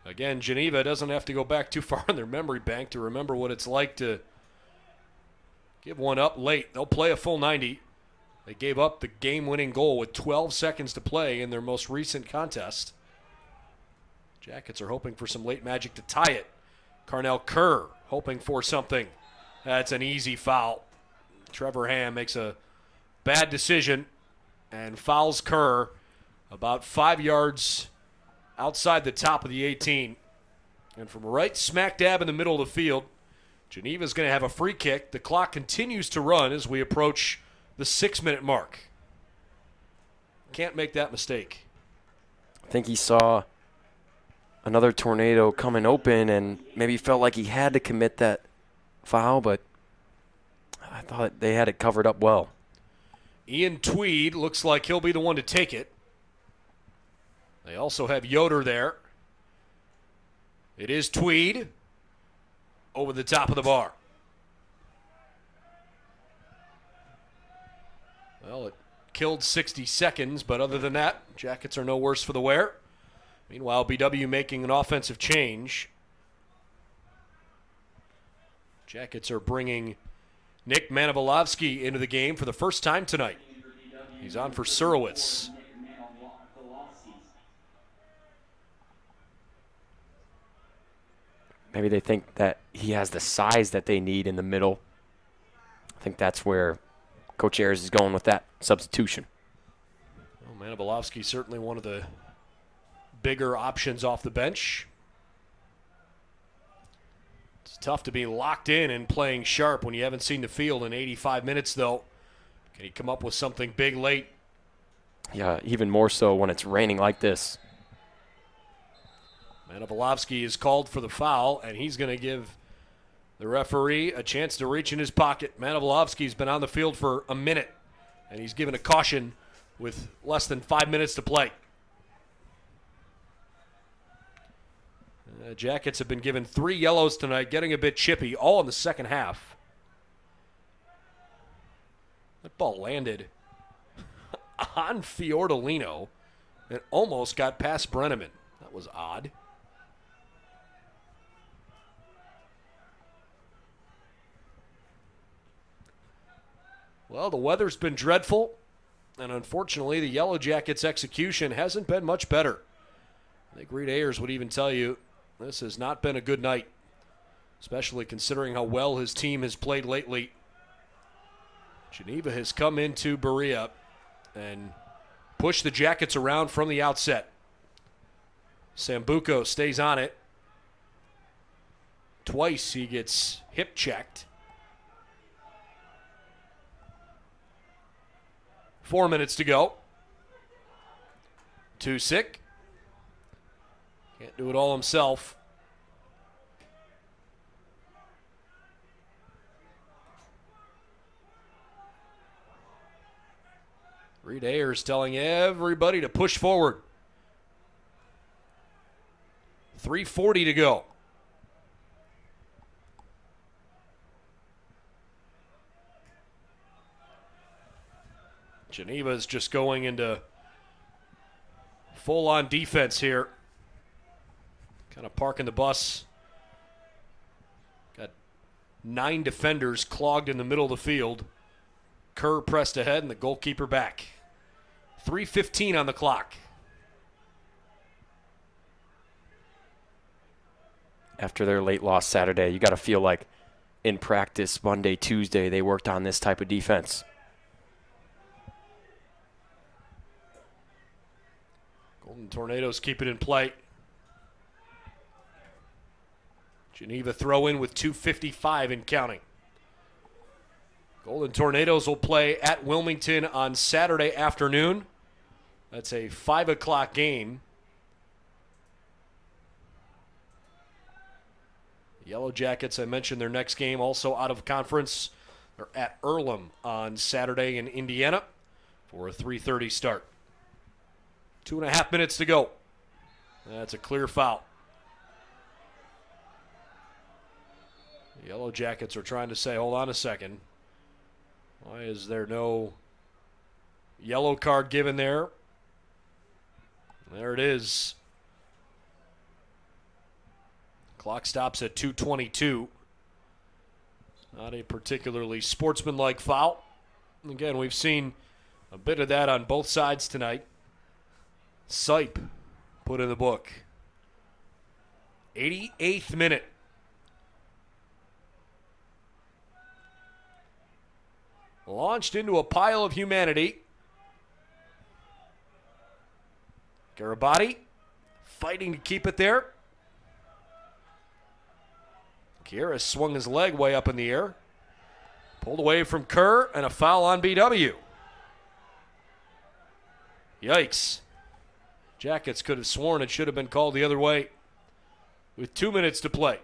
Again, Geneva doesn't have to go back too far in their memory bank to remember what it's like to give one up late. They'll play a full 90. They gave up the game-winning goal with 12 seconds to play in their most recent contest. Jackets are hoping for some late magic to tie it. Carnell Kerr hoping for something. That's an easy foul. Trevor Ham makes a bad decision and fouls Kerr about 5 yards outside the top of the 18. And from right smack dab in the middle of the field, Geneva's going to have a free kick. The clock continues to run as we approach the 6-minute mark. Can't make that mistake.
I think he saw another tornado coming open and maybe felt like he had to commit that foul, but I thought they had it covered up well.
Ian Tweed looks like he'll be the one to take it. They also have Yoder there. It is Tweed over the top of the bar. Well, it killed 60 seconds, but other than that, Jackets are no worse for the wear. Meanwhile, BW making an offensive change. Jackets are bringing Nick Manivolovsky into the game for the first time tonight. He's on for Surowitz.
Maybe they think that he has the size that they need in the middle. I think that's where Coach Ayers is going with that substitution.
Well, Manilovsky certainly one of the bigger options off the bench. It's tough to be locked in and playing sharp when you haven't seen the field in 85 minutes, though. Can he come up with something big late?
Yeah, even more so when it's raining like this.
Manilovsky is called for the foul, and he's going to give the referee a chance to reach in his pocket. Manilovsky's been on the field for a minute, and he's given a caution with less than 5 minutes to play. Jackets have been given 3 yellows tonight, getting a bit chippy, all in the second half. That ball landed on Fiordolino and almost got past Brenneman. That was odd. Well, the weather's been dreadful, and unfortunately the Yellow Jackets' execution hasn't been much better. I think Reed Ayers would even tell you this has not been a good night, especially considering how well his team has played lately. Geneva has come into Berea and pushed the Jackets around from the outset. Sambuco stays on it. Twice he gets hip checked. 4 minutes to go. Tusick. Can't do it all himself. Reed Ayers telling everybody to push forward. 3:40 to go. Geneva's just going into full-on defense here. Kind of parking the bus. Got 9 defenders clogged in the middle of the field. Kerr pressed ahead and the goalkeeper back. 3:15 on the clock.
After their late loss Saturday, you got to feel like in practice Monday, Tuesday, they worked on this type of defense.
Golden Tornadoes keep it in play. Geneva throw in with 2:55 and counting. Golden Tornadoes will play at Wilmington on Saturday afternoon. That's a 5 o'clock game. Yellow Jackets, I mentioned their next game, also out of conference. They're at Earlham on Saturday in Indiana for a 3:30 start. 2.5 minutes to go. That's a clear foul. The Yellow Jackets are trying to say, hold on a second. Why is there no yellow card given there? There it is. Clock stops at 2:22. Not a particularly sportsmanlike foul. Again, we've seen a bit of that on both sides tonight. Sipe put in the book. 88th minute. Launched into a pile of humanity. Garabati fighting to keep it there. Kira swung his leg way up in the air. Pulled away from Kerr, and a foul on BW. Yikes. Jackets could have sworn it should have been called the other way with 2 minutes to play.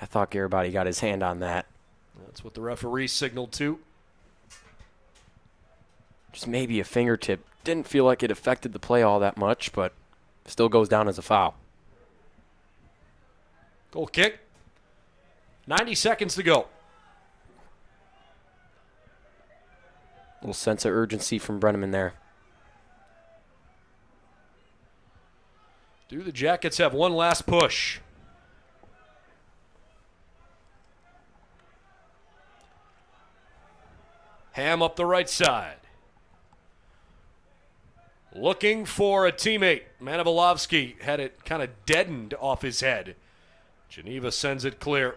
I thought Garabati got his hand on that.
That's what the referee signaled to.
Just maybe a fingertip. Didn't feel like it affected the play all that much, but still goes down as a foul.
Goal kick. 90 seconds to go.
Little sense of urgency from Brenneman there.
Do the Jackets have one last push? Ham up the right side. Looking for a teammate. Manilovsky had it kind of deadened off his head. Geneva sends it clear.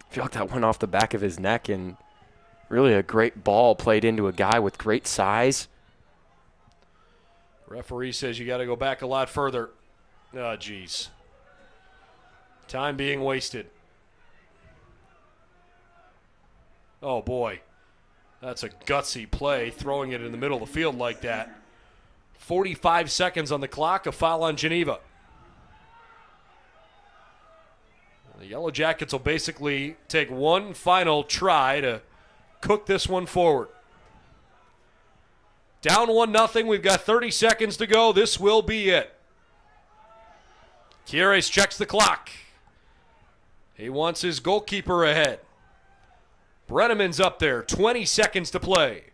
I feel like that went off the back of his neck, and really a great ball played into a guy with great size.
Referee says you got to go back a lot further. Oh, geez. Time being wasted. Oh, boy. That's a gutsy play, throwing it in the middle of the field like that. 45 seconds on the clock, a foul on Geneva. The Yellow Jackets will basically take one final try to cook this one forward. Down 1-0. We've got 30 seconds to go. This will be it. Quieres checks the clock. He wants his goalkeeper ahead. Brenneman's up there. 20 seconds to play.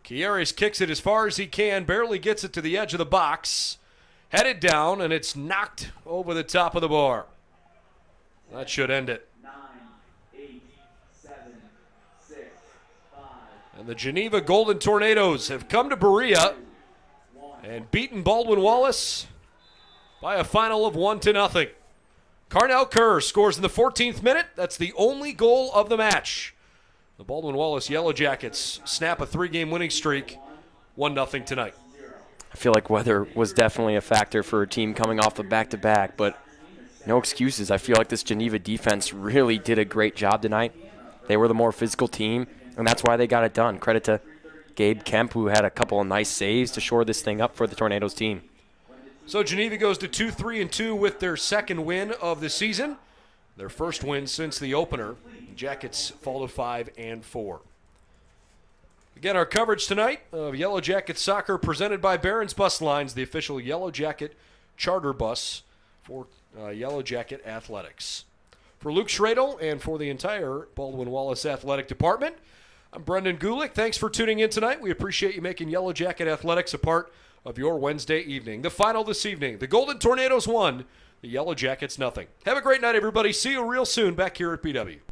Quieres kicks it as far as he can. Barely gets it to the edge of the box. Headed down, and it's knocked over the top of the bar. That should end it.
9, 8, 7, 6, 5.
And the Geneva Golden Tornadoes have come to Berea and beaten Baldwin Wallace by a final of 1-0. Carnell Kerr scores in the 14th minute. That's the only goal of the match. The Baldwin Wallace Yellow Jackets snap a 3-game winning streak, 1-0 tonight.
I feel like weather was definitely a factor for a team coming off the back-to-back, but no excuses. I feel like this Geneva defense really did a great job tonight. They were the more physical team, and that's why they got it done. Credit to Gabe Kemp, who had a couple of nice saves to shore this thing up for the Tornadoes team.
So Geneva goes to 2-3-2 with their second win of the season. Their first win since the opener. The Jackets fall to 5-4. Again, our coverage tonight of Yellow Jacket Soccer presented by Barron's Bus Lines, the official Yellow Jacket charter bus for Yellow Jacket Athletics. For Luke Schradel and for the entire Baldwin Wallace Athletic Department, I'm Brendan Gulick. Thanks for tuning in tonight. We appreciate you making Yellow Jacket Athletics a part of your Wednesday evening. The final this evening, the Golden Tornadoes 1, the Yellow Jackets 0. Have a great night, everybody. See you real soon back here at BW.